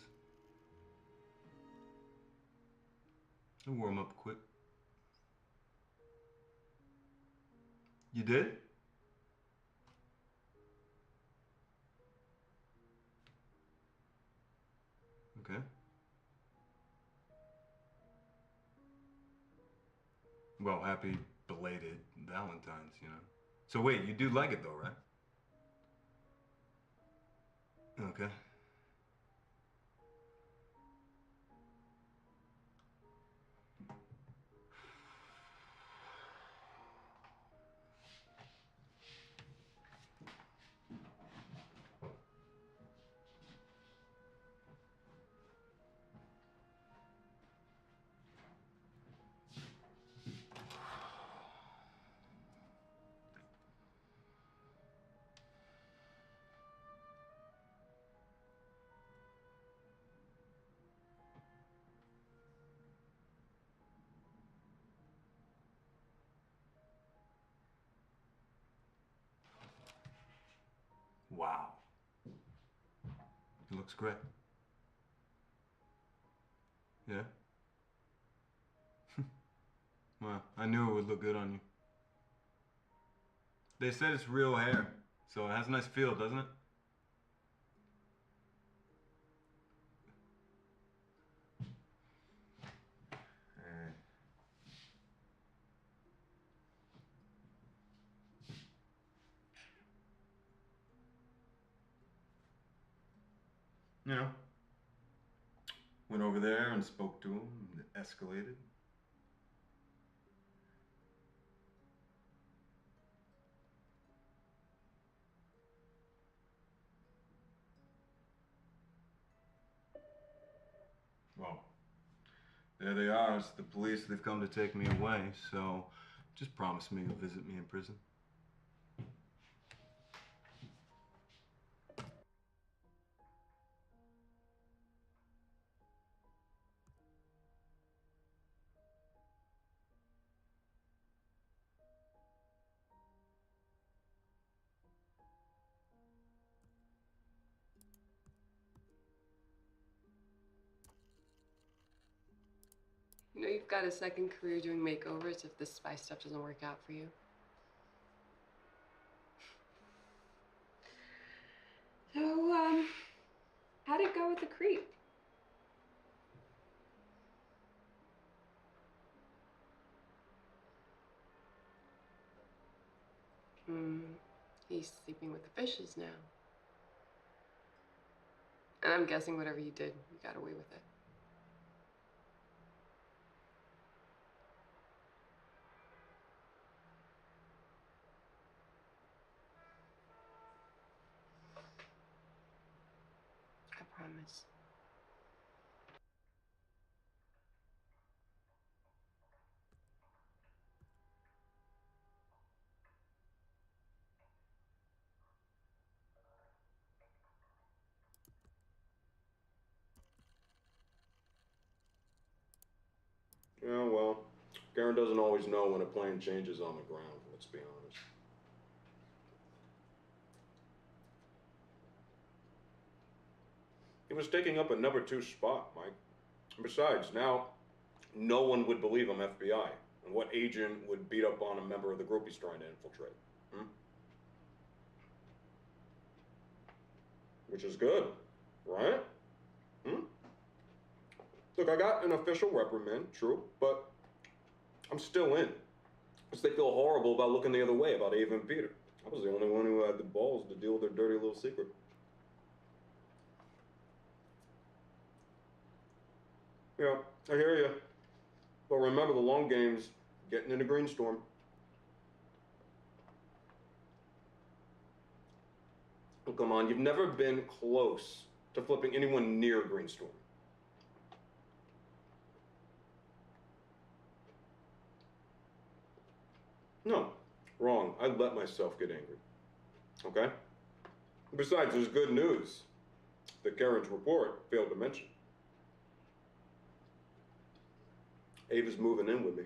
I'll warm up quick. You did? Okay. Well, happy belated Valentine's, you know. So wait, you do like it though, right? Okay. Wow. It looks great. Yeah? Well, I knew it would look good on you. They said it's real hair, so it has a nice feel, doesn't it? You know, went over there and spoke to him, and it escalated. Well, there they are. It's the police. They've come to take me away, so just promise me you'll visit me in prison. You know you've got a second career doing makeovers if this spy stuff doesn't work out for you. So, how'd it go with the creep? He's sleeping with the fishes now. And I'm guessing whatever you did, you got away with it. I promise. Yeah, well, Garen doesn't always know when a plane changes on the ground, let's be honest. He was taking up a number 2 spot, Mike. And besides, now no one would believe I'm FBI. And what agent would beat up on a member of the group he's trying to infiltrate? Which is good, right? Look, I got an official reprimand, true, but I'm still in. Because they feel horrible about looking the other way about Ava and Peter. I was the only one who had the balls to deal with their dirty little secret. Yeah, I hear you. But remember, the long game's getting into Greenstorm. Oh, come on, you've never been close to flipping anyone near Greenstorm. No, wrong. I let myself get angry. Okay? Besides, there's good news that Karen's report failed to mention. Ava's moving in with me.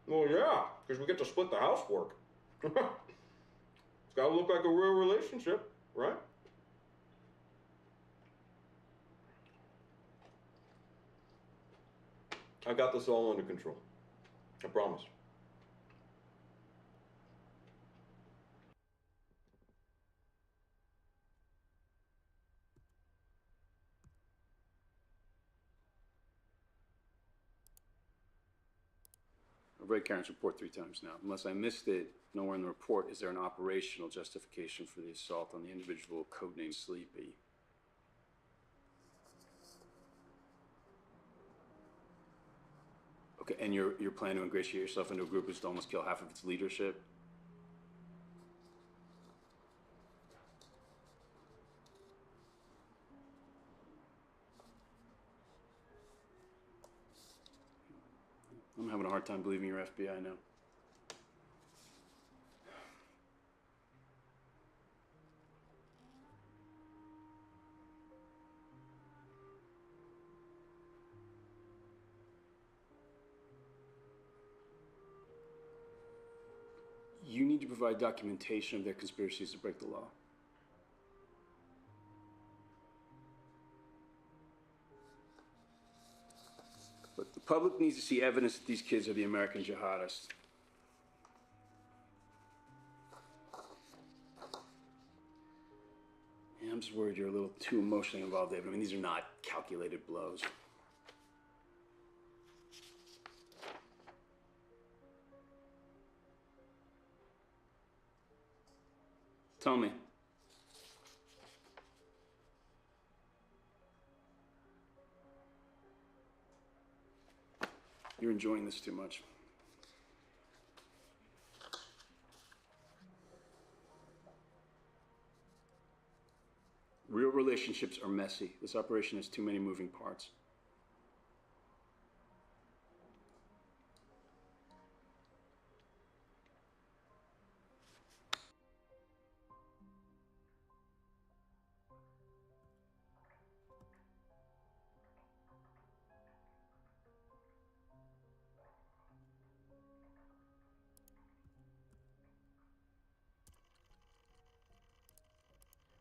Well, yeah, because we get to split the housework. It's gotta look like a real relationship, right? I got this all under control. I promise. I've read Karen's report 3 times now. Unless I missed it, nowhere in the report is there an operational justification for the assault on the individual codenamed Sleepy. Okay, and you're planning to ingratiate yourself into a group who's to almost kill half of its leadership? I'm having a hard time believing you're FBI now. You need to provide documentation of their conspiracies to break the law. But the public needs to see evidence that these kids are the American jihadists. Yeah, I'm just worried you're a little too emotionally involved, David. I mean, these are not calculated blows. Tell me. You're enjoying this too much. Real relationships are messy. This operation has too many moving parts.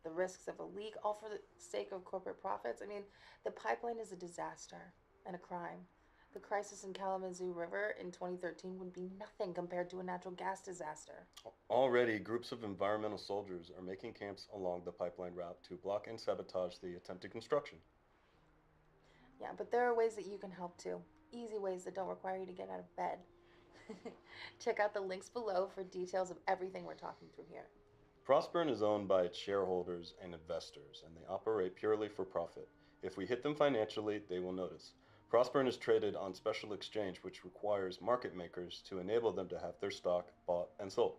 The risks of a leak, all for the sake of corporate profits. I mean, the pipeline is a disaster and a crime. The crisis in Kalamazoo River in 2013 would be nothing compared to a natural gas disaster. Already, groups of environmental soldiers are making camps along the pipeline route to block and sabotage the attempted construction. Yeah, but there are ways that you can help too. Easy ways that don't require you to get out of bed. Check out the links below for details of everything we're talking through here. Prosperin is owned by its shareholders and investors, and they operate purely for profit. If we hit them financially, they will notice. Prosperin is traded on special exchange, which requires market makers to enable them to have their stock bought and sold.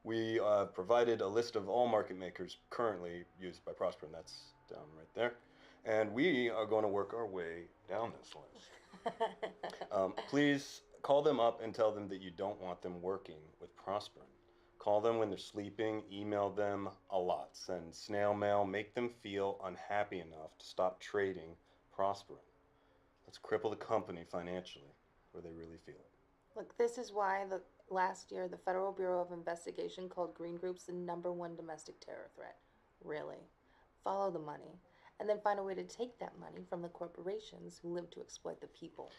We provided a list of all market makers currently used by Prosperin. That's down right there. And we are going to work our way down this list. Please call them up and tell them that you don't want them working with Prosperin. Call them when they're sleeping, email them a lot, send snail mail, make them feel unhappy enough to stop trading Prosperin. Let's cripple the company financially where they really feel it. Look, this is why last year the Federal Bureau of Investigation called green groups the #1 domestic terror threat. Really. Follow the money, and then find a way to take that money from the corporations who live to exploit the people.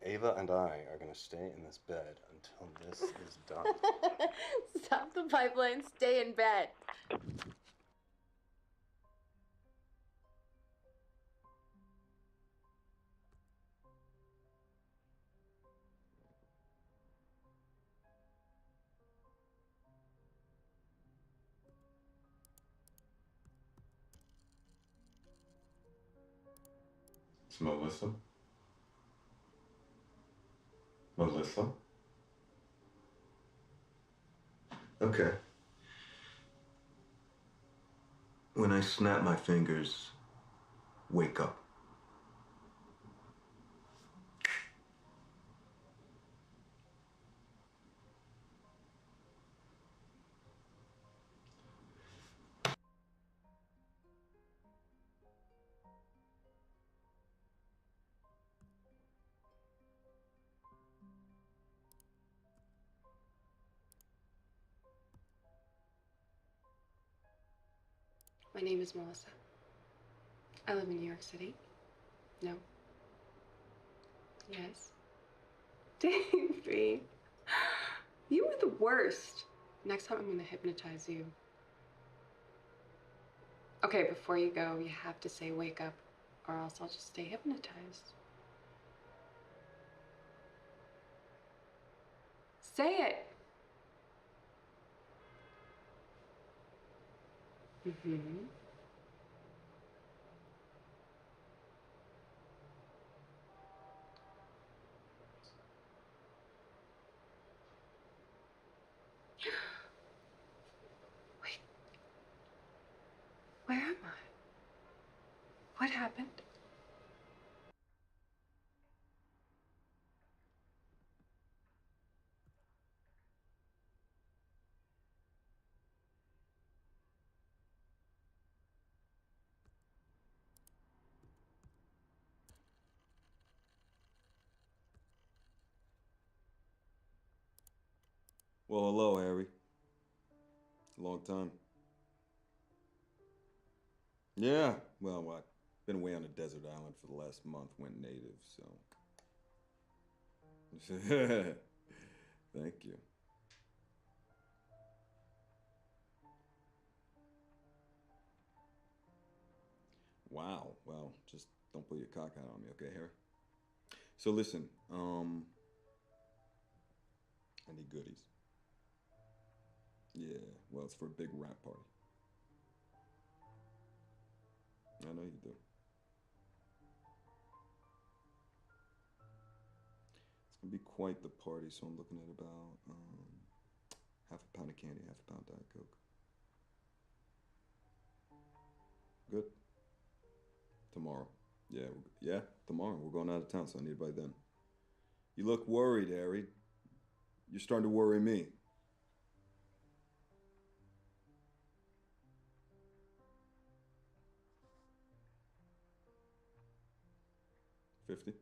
Ava and I are going to stay in this bed until this is done. Stop the pipeline, stay in bed. It's Melissa. Melissa? Okay. When I snap my fingers, wake up. My name is Melissa. I live in New York City. No. Yes. Davey, you were the worst. Next time I'm gonna hypnotize you. Okay, before you go, you have to say wake up, or else I'll just stay hypnotized. Say it. Mm-hmm. Wait. Where am I? What happened? Well, hello, Harry. Long time. Yeah, well, I've been away on a desert island for the last month, went native, so. Thank you. Wow, well, just don't pull your cock out on me, okay, Harry? So listen, I need goodies. Yeah, well, it's for a big rap party. I know you do. It's gonna be quite the party, so I'm looking at about half a pound of candy, half a pound Diet Coke. Good. Tomorrow. Yeah, tomorrow. We're going out of town, so I need it by then. You look worried, Harry. You're starting to worry me. $50?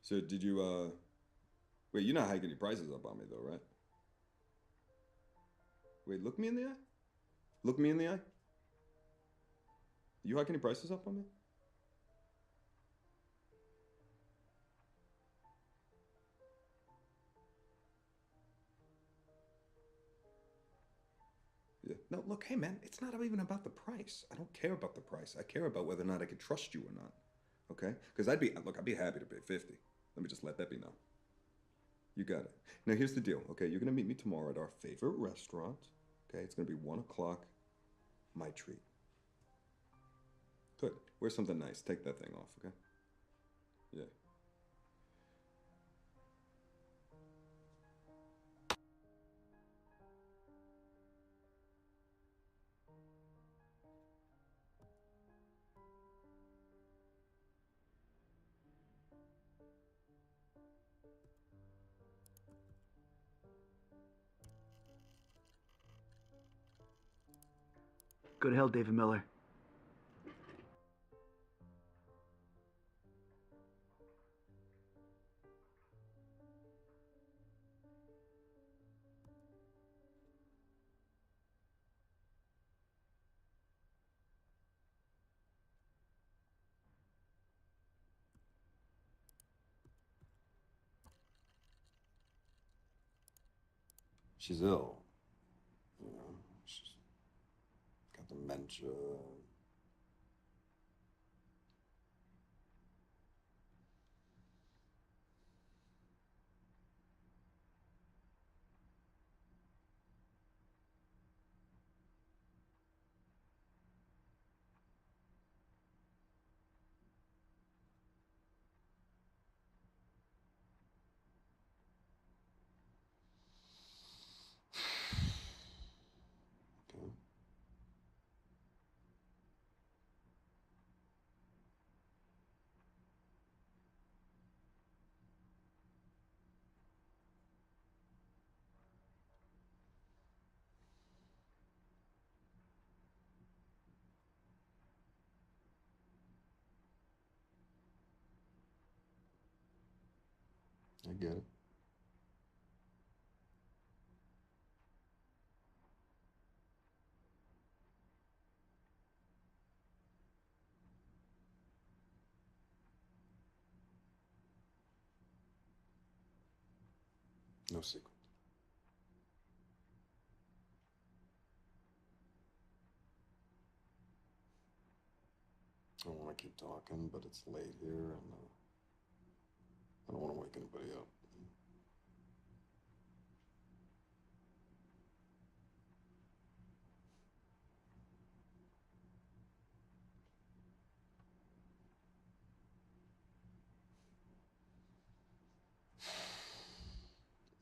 So did you, wait, you're not hiking your prices up on me though, right? Wait, look me in the eye? Look me in the eye? You hiking your prices up on me? Yeah. No, look, hey man, it's not even about the price. I don't care about the price. I care about whether or not I can trust you or not. Okay? Because I'd be happy to pay 50. Let me just let that be known. You got it. Now here's the deal, okay? You're gonna meet me tomorrow at our favorite restaurant. Okay, it's gonna be 1 o'clock. My treat. Good. Wear something nice. Take that thing off, okay? Yeah. Go to hell, David Miller. She's ill. You know, she's got dementia. Okay. I get it. No secret. I don't want to keep talking, but it's late here, and I don't want to wake anybody up.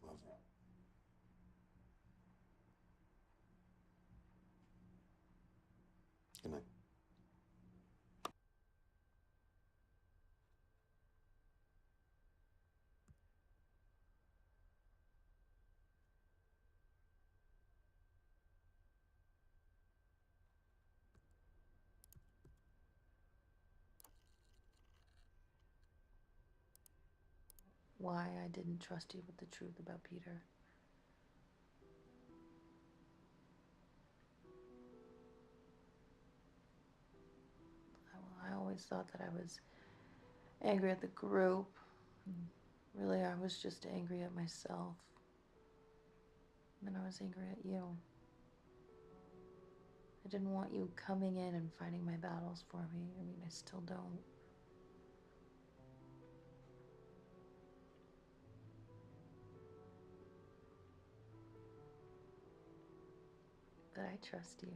Love you. Good night. Why I didn't trust you with the truth about Peter. I always thought that I was angry at the group. Really, I was just angry at myself. And I was angry at you. I didn't want you coming in and fighting my battles for me. I mean, I still don't. But I trust you.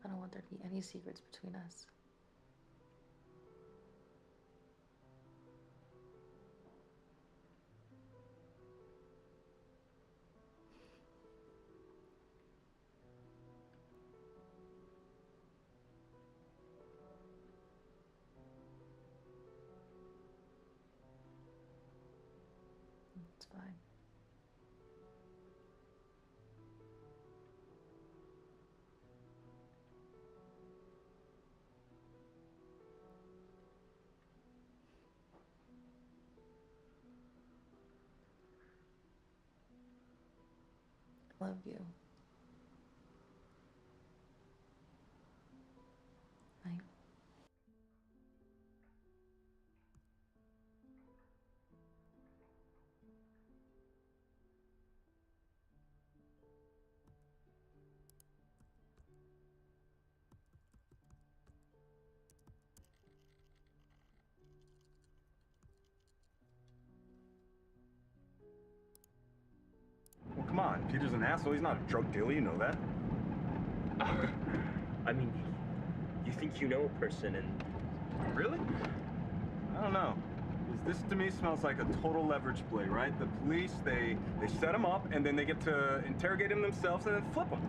I don't want there to be any secrets between us. It's fine. I love you. Night. Well, come on. Peter's an asshole. He's not a drug dealer. You know that. I mean, you think you know a person and... Really? I don't know. 'Cause this to me smells like a total leverage play, right? The police, they set him up and then they get to interrogate him themselves and then flip him.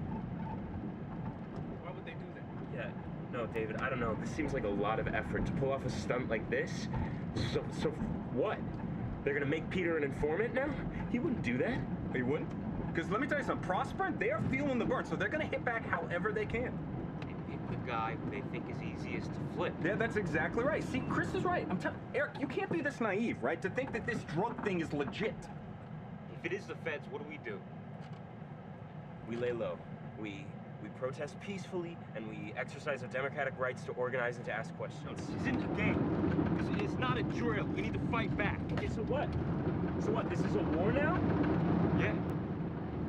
Why would they do that? Yeah, no, David, I don't know. This seems like a lot of effort to pull off a stunt like this. So what? They're gonna make Peter an informant now? He wouldn't do that. He wouldn't? Because let me tell you something, Prosper, they're feeling the burn, so they're gonna hit back however they can. The guy who they think is easiest to flip. Yeah, that's exactly right. See, Chris is right. I'm telling Eric, you can't be this naive, right? To think that this drug thing is legit. If it is the feds, what do? We lay low. We protest peacefully, and we exercise our democratic rights to organize and to ask questions. No, this isn't a game. It's not a drill. We need to fight back. Okay, so what? So what, this is a war now? Yeah.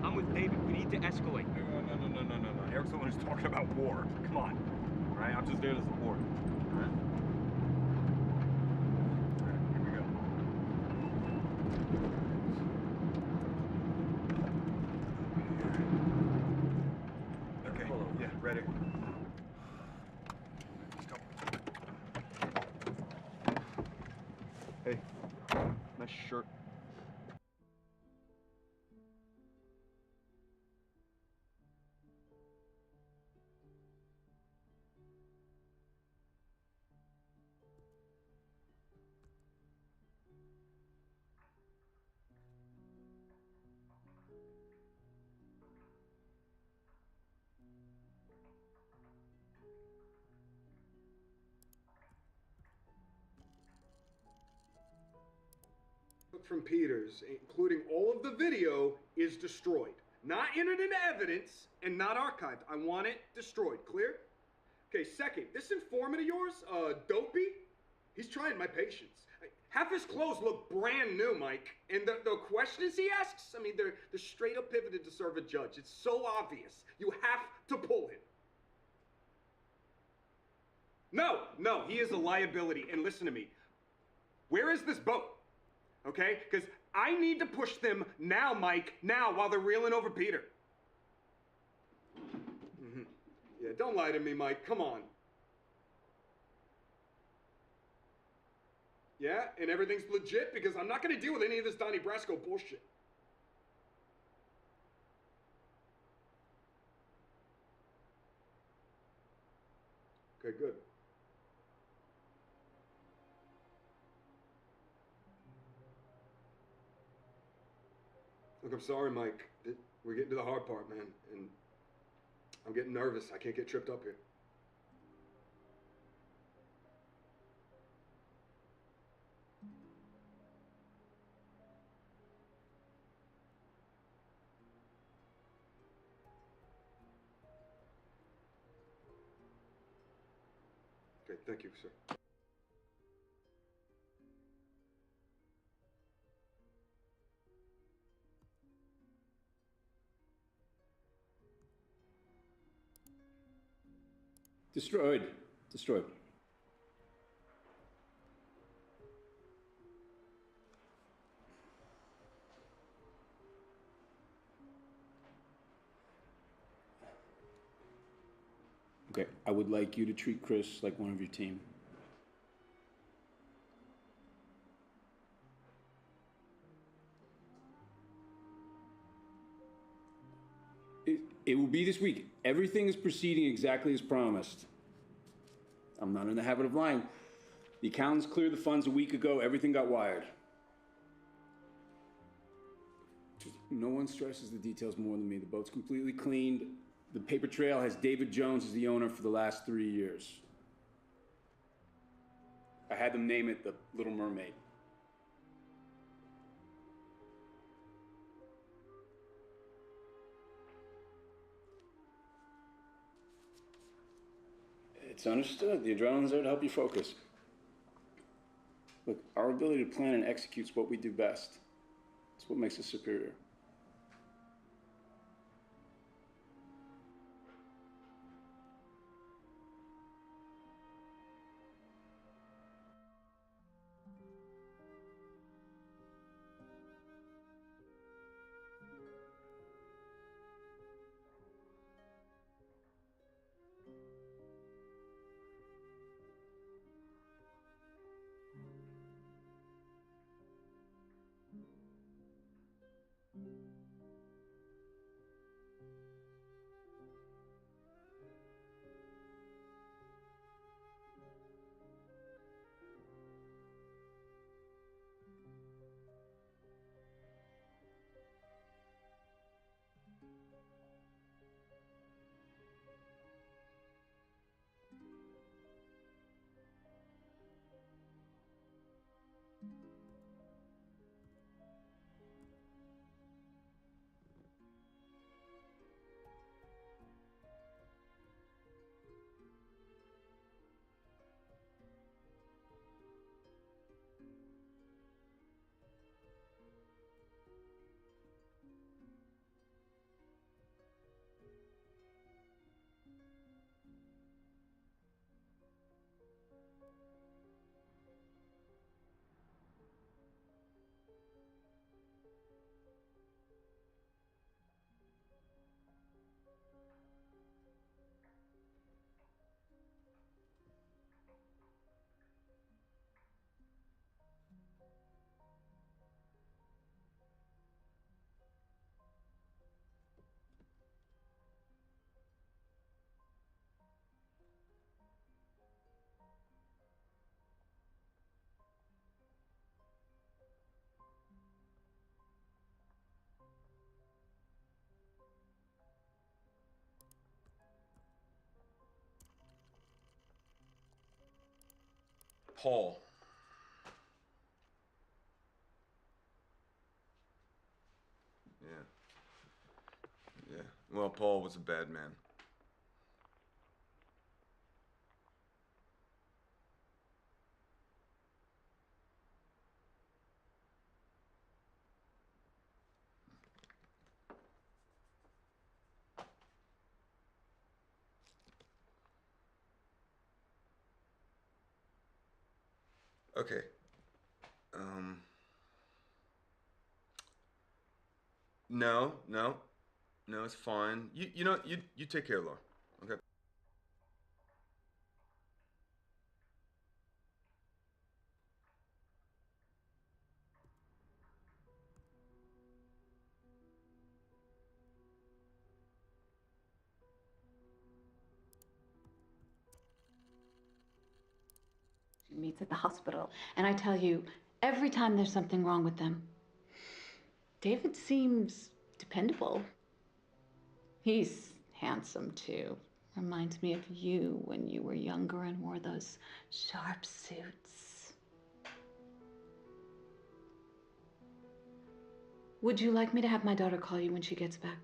I'm with David. We need to escalate. No. Eric's the one who's talking about war. Come on. All right, I'm just there to support. All right? All right, here we go. Okay, yeah, ready. Let's go. Hey, nice shirt. From Peters, including all of the video, is destroyed. Not entered into evidence and not archived. I want it destroyed. Clear? Okay, second, this informant of yours, Dopey, he's trying my patience. Half his clothes look brand new, Mike. And the questions he asks, I mean, they're straight up pivoted to serve a judge. It's so obvious. You have to pull him. No, he is a liability. And listen to me. Where is this boat? Okay? Because I need to push them now, Mike. Now, while they're reeling over Peter. Mm-hmm. Yeah, don't lie to me, Mike. Come on. Yeah, and everything's legit because I'm not going to deal with any of this Donnie Brasco bullshit. Okay, good. Look, I'm sorry, Mike. We're getting to the hard part, man, and I'm getting nervous. I can't get tripped up here. Okay, thank you, sir. Destroyed. Destroyed. Okay, I would like you to treat Chris like one of your team. It will be this week. Everything is proceeding exactly as promised. I'm not in the habit of lying. The accountants cleared the funds a week ago. Everything got wired. No one stresses the details more than me. The boat's completely cleaned. The paper trail has David Jones as the owner for the last 3 years. I had them name it the Little Mermaid. It's understood. The adrenaline's there to help you focus. Look, our ability to plan and execute is what we do best. It's what makes us superior. Paul. Yeah. Well, Paul was a bad man. Okay. No, no, no, it's fine. You know, you take care, Laura. Okay. She meets at the hospital, and I tell you, every time there's something wrong with them, David seems dependable. He's handsome, too. Reminds me of you when you were younger and wore those sharp suits. Would you like me to have my daughter call you when she gets back?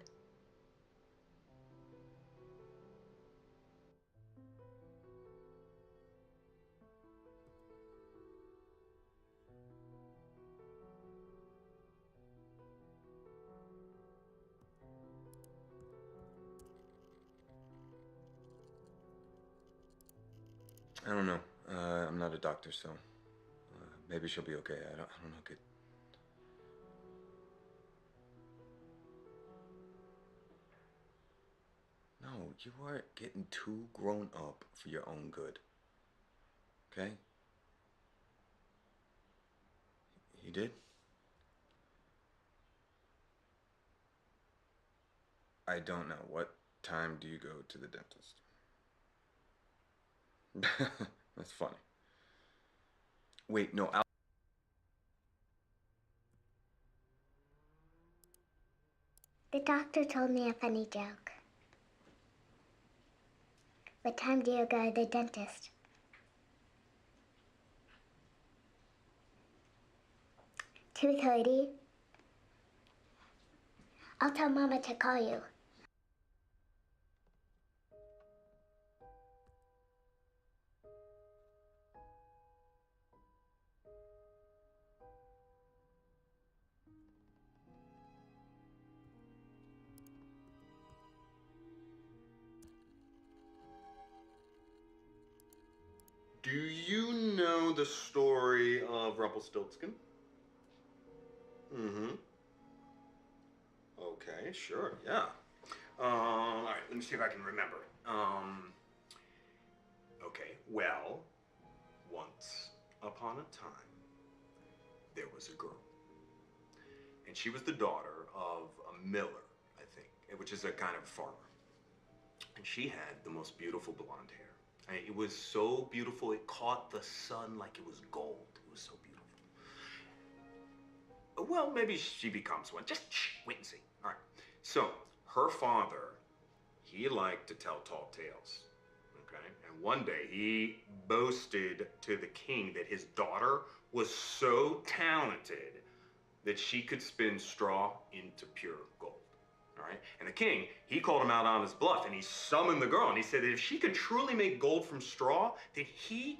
I don't know. I'm not a doctor, so maybe she'll be okay. I don't know, kid. No, you are getting too grown up for your own good. Okay? You did? I don't know. What time do you go to the dentist? That's funny. Wait, no, The doctor told me a funny joke. What time do you go to the dentist? 2:30. I'll tell Mama to call you. Do you know the story of Rumpelstiltskin? Mm-hmm. Okay, sure, yeah. All right, let me see if I can remember. Okay, well, once upon a time, there was a girl. And she was the daughter of a miller, I think, which is a kind of farmer. And she had the most beautiful blonde hair. I mean, it was so beautiful, it caught the sun like it was gold. It was so beautiful. Well, maybe she becomes one. Just shh, wait and see. All right. So, her father, he liked to tell tall tales. Okay? And one day he boasted to the king that his daughter was so talented that she could spin straw into pure gold. All right? And the king, he called him out on his bluff, and he summoned the girl, and he said that if she could truly make gold from straw, then he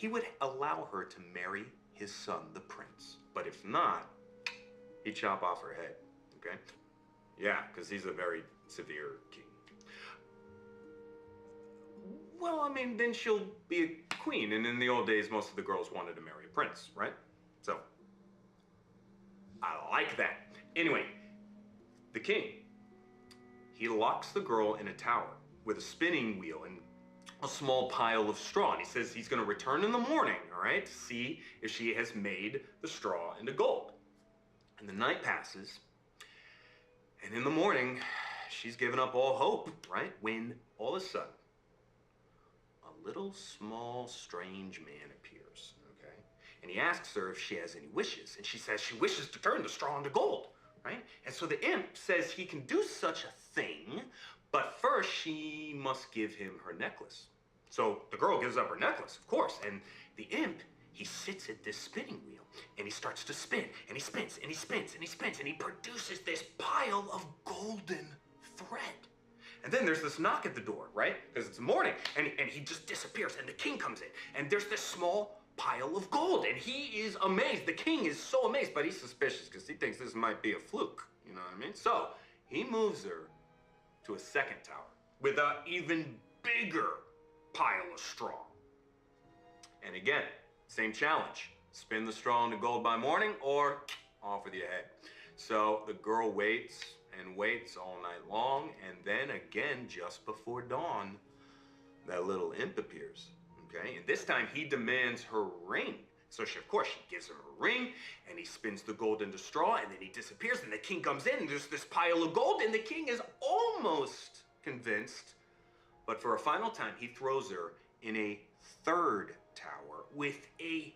would allow her to marry his son, the prince. But if not, he'd chop off her head, okay? Yeah, because he's a very severe king. Well, I mean, then she'll be a queen, and in the old days, most of the girls wanted to marry a prince, right? So, I like that. Anyway, the king, he locks the girl in a tower with a spinning wheel and a small pile of straw. And he says he's going to return in the morning, all right, to see if she has made the straw into gold. And the night passes, and in the morning, she's given up all hope, right? When all of a sudden, a little small strange man appears, okay? And he asks her if she has any wishes, and she says she wishes to turn the straw into gold, right? And so the imp says he can do such a thing, but first she must give him her necklace. So the girl gives up her necklace, of course, and the imp, he sits at this spinning wheel, and he starts to spin, and he spins, and he spins, and he spins, and he produces this pile of golden thread. And then there's this knock at the door, right? Because it's morning, and he just disappears, and the king comes in, and there's this small pile of gold, and he is amazed. The king is so amazed, but he's suspicious because he thinks this might be a fluke, you know what I mean? So he moves her to a second tower with an even bigger pile of straw. And again, Same challenge. Spin the straw into gold by morning or off with your head. So the girl waits and waits all night long, and then again, just before dawn, that little imp appears, okay? And this time he demands her ring. So of course, she gives him a ring, and he spins the gold into straw, and then he disappears, and the king comes in, and there's this pile of gold, and the king is almost convinced. But for a final time, he throws her in a third tower with a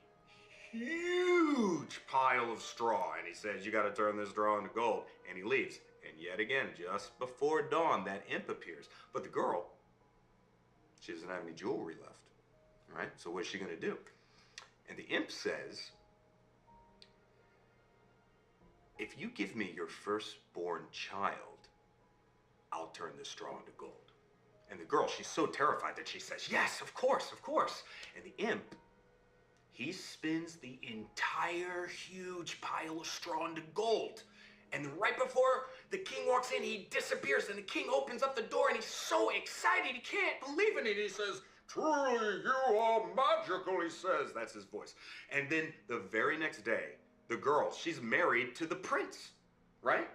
huge pile of straw, and he says, you gotta turn this straw into gold, and he leaves. And yet again, just before dawn, that imp appears. But the girl, she doesn't have any jewelry left, right? So what's she gonna do? And the imp says, if you give me your firstborn child, I'll turn this straw into gold. And the girl, she's so terrified that she says, yes, of course, of course. And the imp, he spins the entire huge pile of straw into gold. And then right before the king walks in, he disappears, and the king opens up the door, and he's so excited, he can't believe it. And he says, truly, you are magical, he says. That's his voice. And then the very next day, the girl, she's married to the prince, right?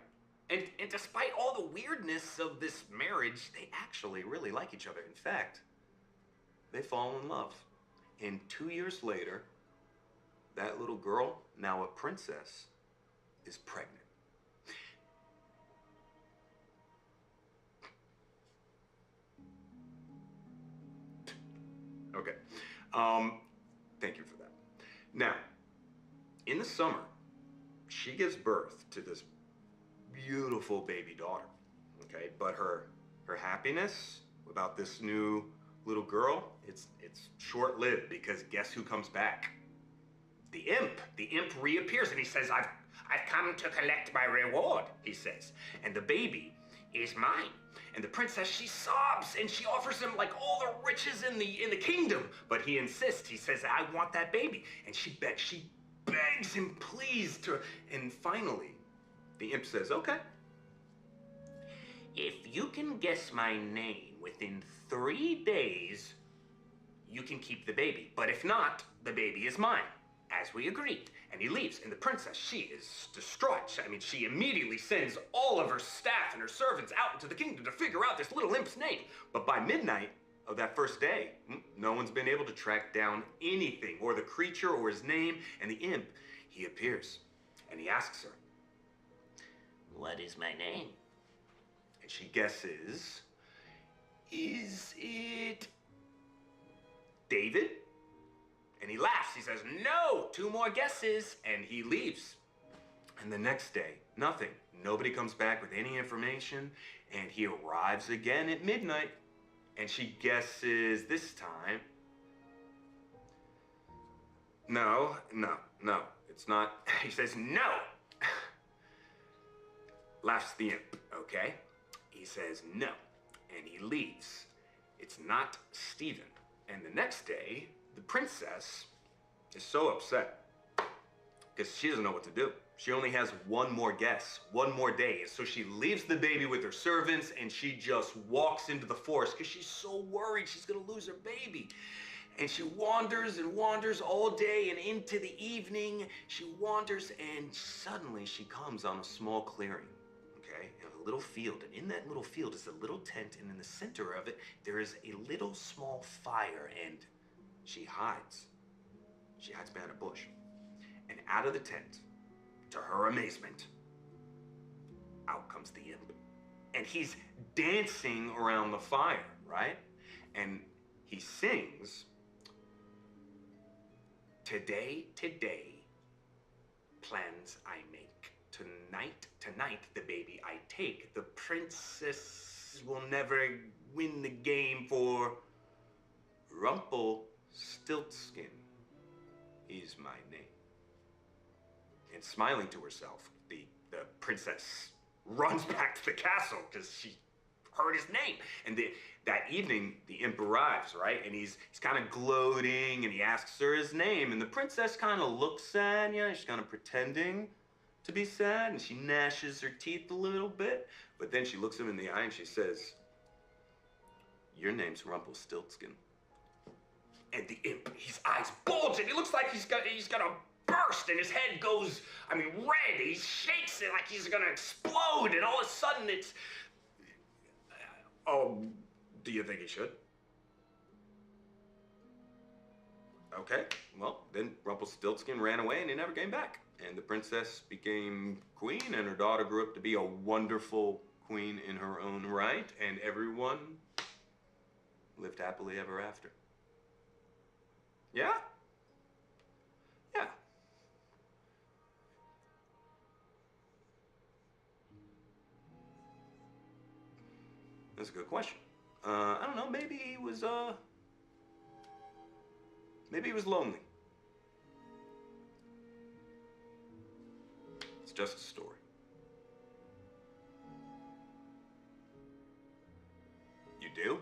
And despite all the weirdness of this marriage, they actually really like each other. In fact, they fall in love. And 2 years later, that little girl, now a princess, is pregnant. Okay. Thank you for that. Now, in the summer, she gives birth to this beautiful baby daughter, okay? But her happiness about this new little girl, it's short-lived, because guess who comes back? The imp. The imp reappears, and he says, I've come to collect my reward, he says. And the baby is mine. And the princess, she sobs, and she offers him like all the riches in the kingdom. But he insists. He says, I want that baby. And she begs him, please, to. And finally, the imp says, okay. If you can guess my name within 3 days, you can keep the baby. But if not, the baby is mine, as we agreed. And he leaves, and the princess, she is distraught. I mean, she immediately sends all of her staff and her servants out into the kingdom to figure out this little imp's name. But by midnight of that first day, no one's been able to track down anything, or the creature, or his name. And the imp, he appears, and he asks her, what is my name? And she guesses, is it David? And he laughs. He says, no, 2 more guesses. And he leaves. And the next day, nothing. Nobody comes back with any information. And he arrives again at midnight. And she guesses this time, no, it's not. He says, no. Laughs the imp, okay? He says, no. And he leaves. It's not Stephen. And the next day, the princess is so upset because she doesn't know what to do. She only has 1 more guess, 1 more day. And so she leaves the baby with her servants, and she just walks into the forest because she's so worried she's gonna lose her baby. And she wanders and wanders all day, and into the evening, she wanders, and suddenly she comes on a small clearing, okay? And a little field, and in that little field is a little tent, and in the center of it, there is a little small fire, and she hides. She hides behind a bush. And out of the tent, to her amazement, out comes the imp. And he's dancing around the fire, right? And he sings, today, plans I make. Tonight, the baby I take. The princess will never win the game, for Rumpelstiltskin is my name. And smiling to herself, the princess runs back to the castle because she heard his name. And that evening, the imp arrives, right? And he's kind of gloating, and he asks her his name. And the princess kind of looks sad, she's kind of pretending to be sad, and she gnashes her teeth a little bit. But then she looks him in the eye and she says, your name's Rumpelstiltskin. And the imp, his eyes bulge, and he looks like he's gonna burst, and his head goes, I mean, red. He shakes it like he's gonna explode, and all of a sudden it's... Oh, do you think he should? Okay, well, then Rumpelstiltskin ran away and he never came back. And the princess became queen, and her daughter grew up to be a wonderful queen in her own right, and everyone lived happily ever after. Yeah? Yeah. That's a good question. I don't know, maybe he was lonely. It's just a story. You do?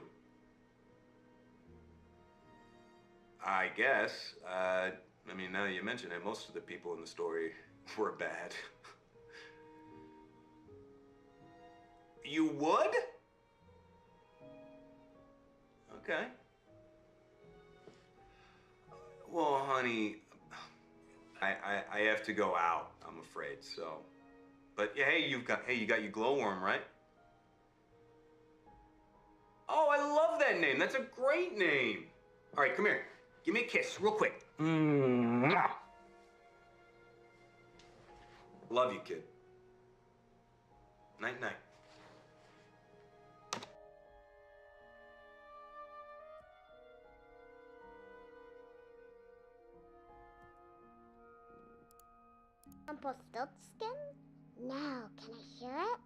I guess. I mean, now that you mention it, most of the people in the story were bad. You would? Okay. Well, honey, I have to go out, I'm afraid, so. But yeah, hey, you got your glowworm, right? Oh, I love that name. That's a great name. All right, come here. Give me a kiss, real quick. Mwah. Love you, kid. Night, night. Rumpelstiltskin? No, can I hear it?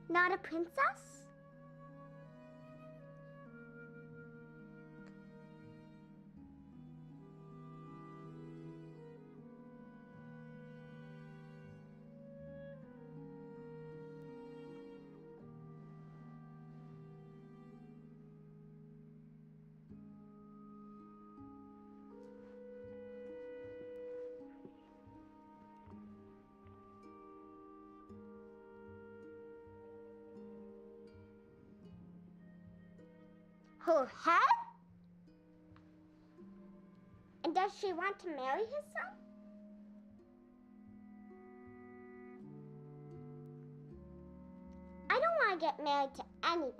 Not a princess? Her head? And does she want to marry his son? I don't want to get married to anybody.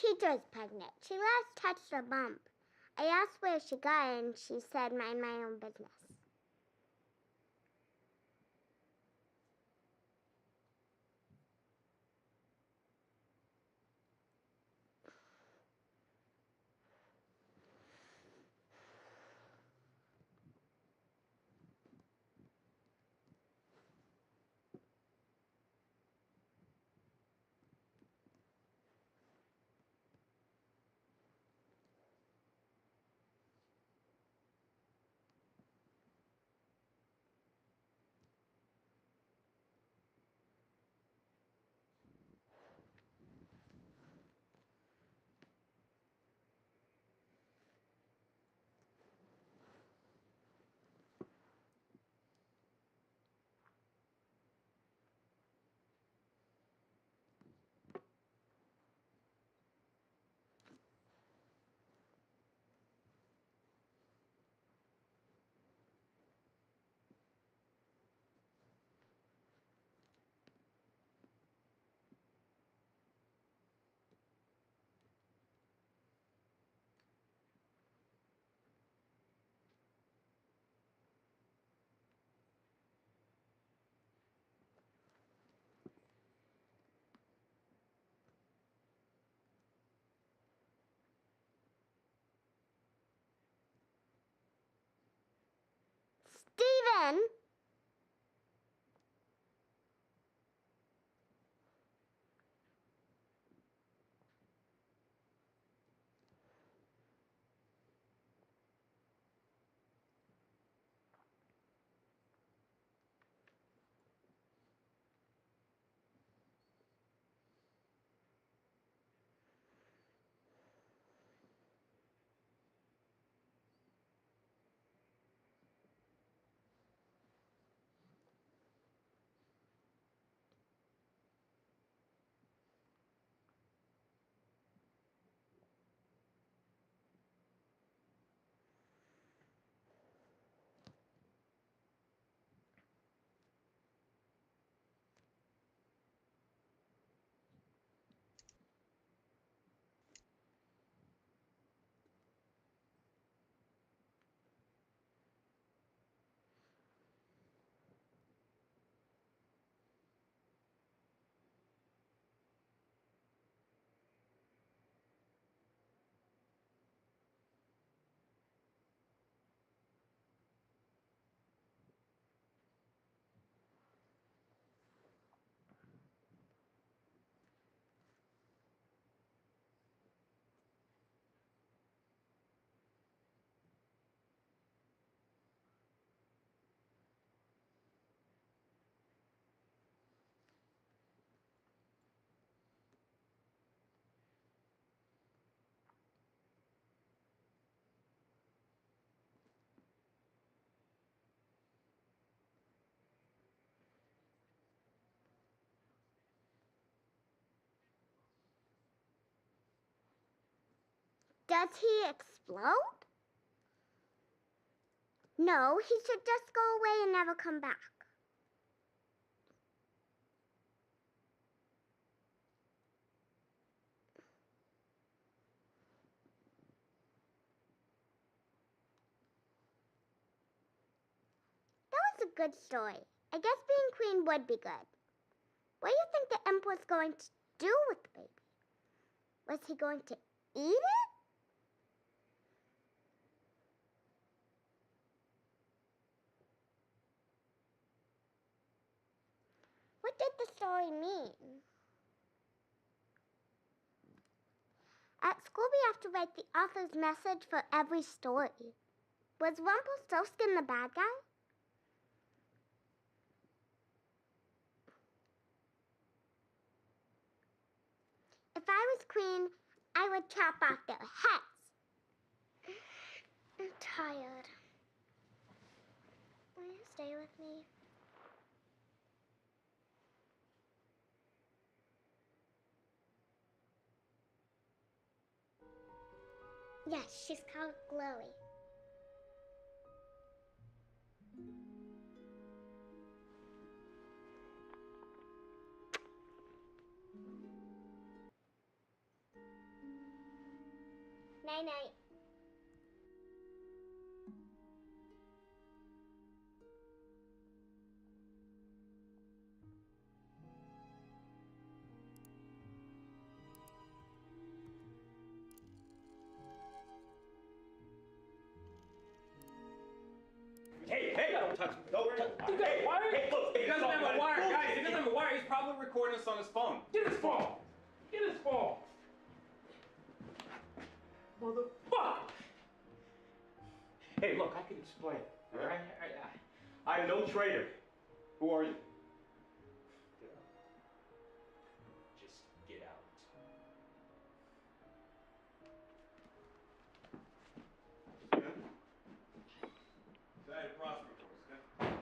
teacher is pregnant. She last touched her bump. I asked where she got it, and she said, mind my own business. Steven! Does he explode? No, he should just go away and never come back. That was a good story. I guess being queen would be good. What do you think the imp was going to do with the baby? Was he going to eat it? What did the story mean? At school, we have to write the author's message for every story. Was Rumpelstiltskin the bad guy? If I was queen, I would chop off their heads. I'm tired. Will you stay with me? Yes, she's called Chloe. Night night. Hey, don't touch me. Don't touch me. Hey, Hey, hey, look, he doesn't have a wire, guys. He doesn't have a wire. He's probably recording us on his phone. Get his phone. Get his phone. Motherfucker. Hey, look, I can explain. All right? I'm no traitor. Who are you? Get out. Just get out. Say it prosper for us, okay?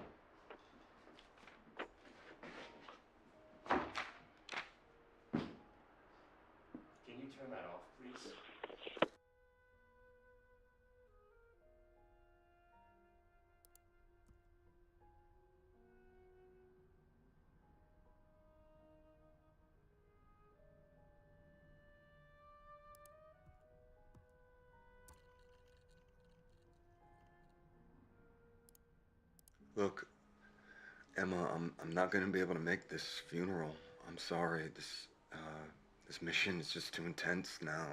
Can you turn that off, please? Look, Emma, I'm not gonna be able to make this funeral. I'm sorry. This mission is just too intense now.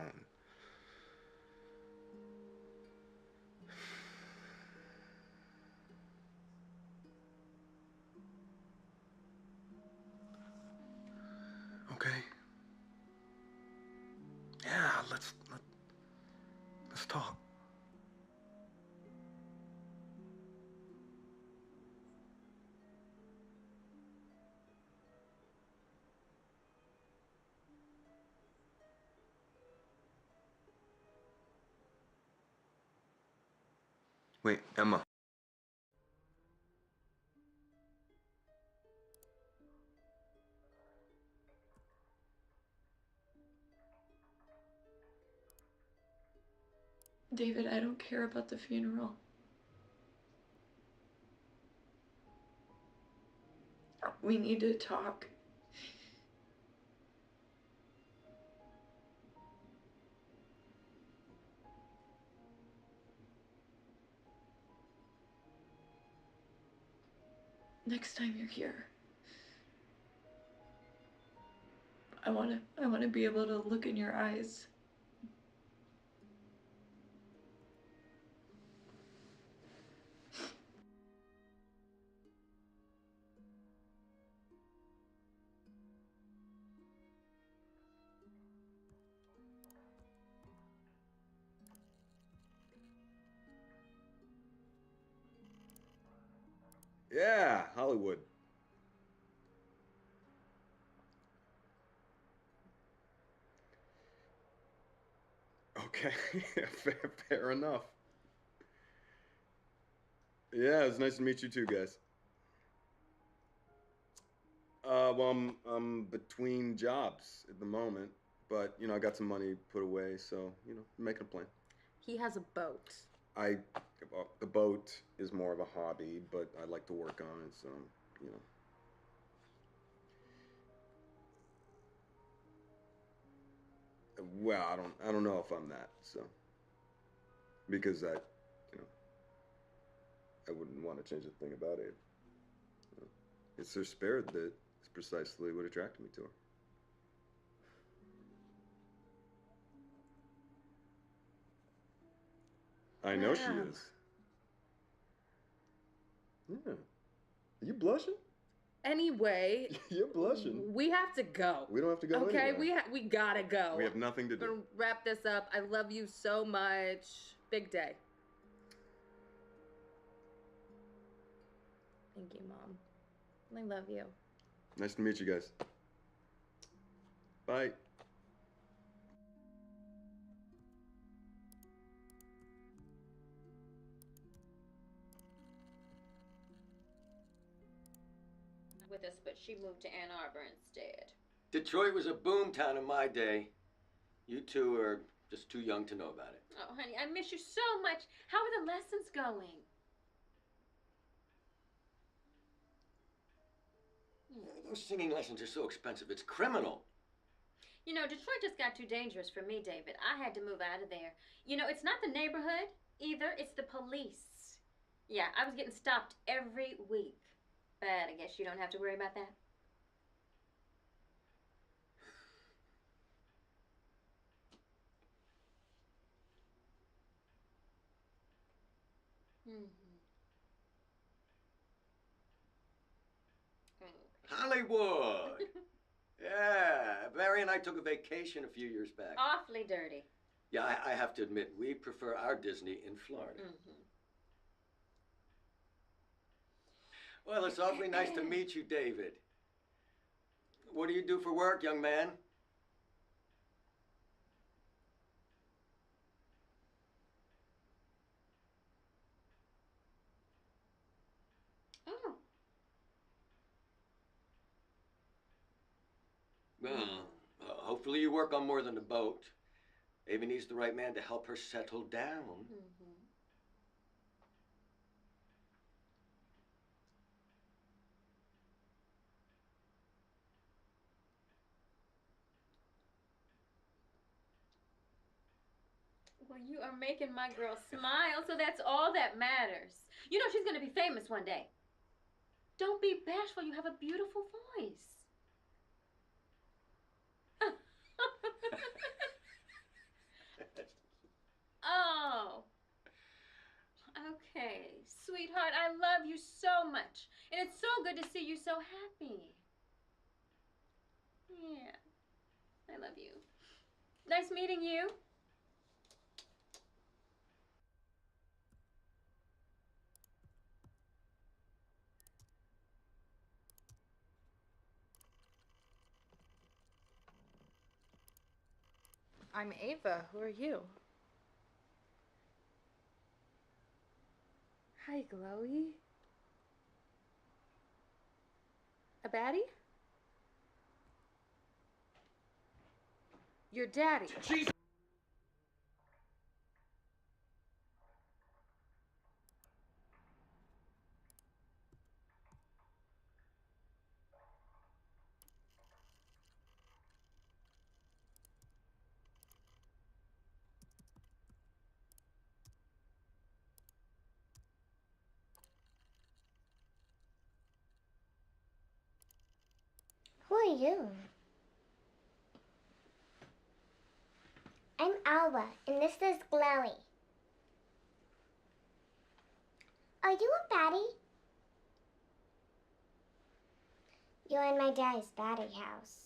Okay. Yeah, let's talk. Wait, Emma. David, I don't care about the funeral. We need to talk. Next time you're here, I wanna be able to look in your eyes. Yeah, Hollywood. Okay, fair enough. Yeah, it's nice to meet you too, guys. Well, I'm between jobs at the moment, but you know, I got some money put away, so you know, making a plan. He has a boat. Well, the boat is more of a hobby, but I like to work on it, so you know. Well, I don't know if I'm that, so because you know, I wouldn't want to change a thing about it. You know, it's her spirit that is precisely what attracted me to her. I know she Wow. is. Yeah. Are you blushing? Anyway, You're blushing. we have to go. We don't have to go Okay, anywhere. we gotta go. We have nothing to We're do. gonna wrap this up. I love you so much. Big day. Thank you, Mom. I love you. Nice to meet you guys. Bye. With us, but she moved to Ann Arbor instead. Detroit was a boom town in my day. You two are just too young to know about it. Oh, honey, I miss you so much. How are the lessons going? Those singing lessons are so expensive, it's criminal. You know, Detroit just got too dangerous for me, David. I had to move out of there. You know, it's not the neighborhood either, it's the police. Yeah, I was getting stopped every week. But I guess you don't have to worry about that. Hollywood! Yeah, Barry and I took a vacation a few years back. Awfully dirty. Yeah, I have to admit, we prefer our Disney in Florida. Well, it's awfully nice to meet you, David. What do you do for work, young man? Oh. Well, hopefully you work on more than a boat. Amy needs the right man to help her settle down. Well, you are making my girl smile, so that's all that matters. You know she's gonna be famous one day. Don't be bashful, you have a beautiful voice. Oh. Okay, sweetheart, I love you so much. And it's so good to see you so happy. Yeah, I love you. Nice meeting you. I'm Ava. Who are you? Hi, Glowy. A baddie? Your daddy. Jesus! Who are you? I'm Alba, and this is Glowy. Are you a baddie? You're in my daddy's baddie house.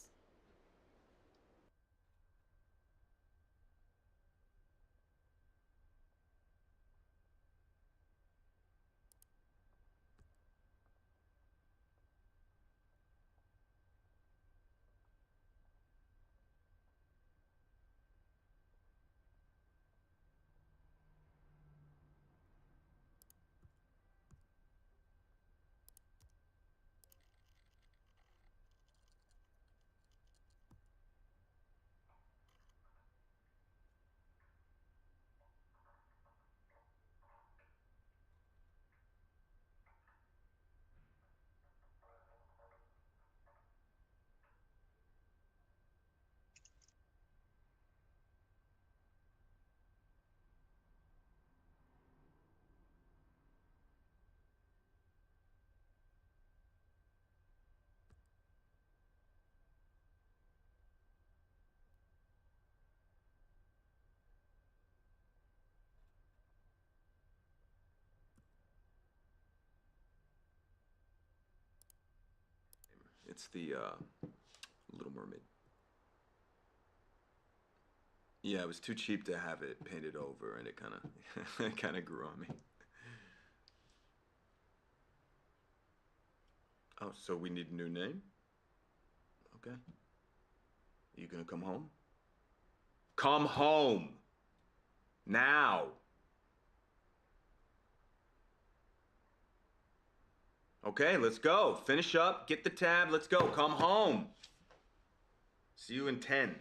It's the Little Mermaid. Yeah, it was too cheap to have it painted over, and it kind of grew on me. Oh, so we need a new name? Okay. You gonna come home? Come home! Now! Okay, let's go. Finish up, get the tab, let's go. Come home. See you in 10.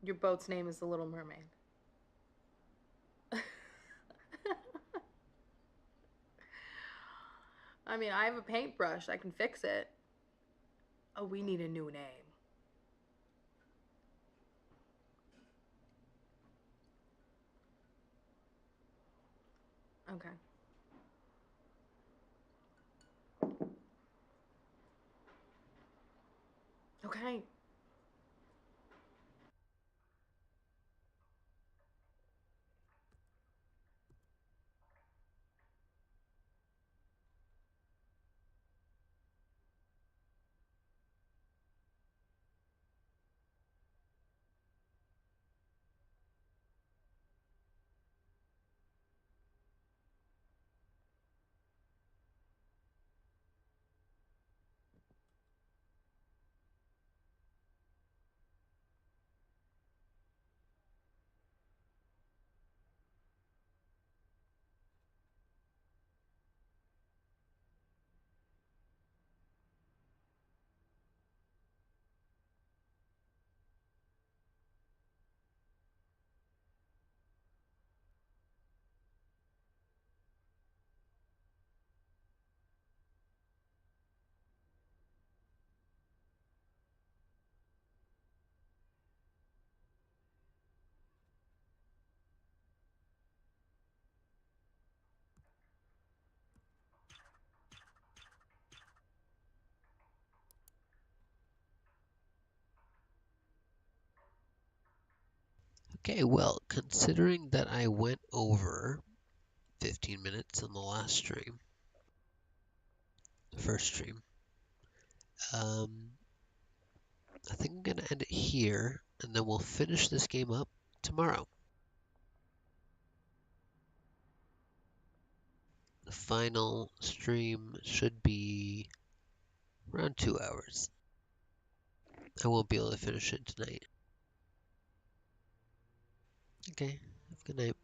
Your boat's name is the Little Mermaid. I mean, I have a paintbrush. I can fix it. Oh, we need a new name. Okay. Okay. Okay, well, considering that I went over 15 minutes on the last stream, the first stream, I think I'm going to end it here, and then we'll finish this game up tomorrow. The final stream should be around 2 hours. I won't be able to finish it tonight. Okay, have a good night.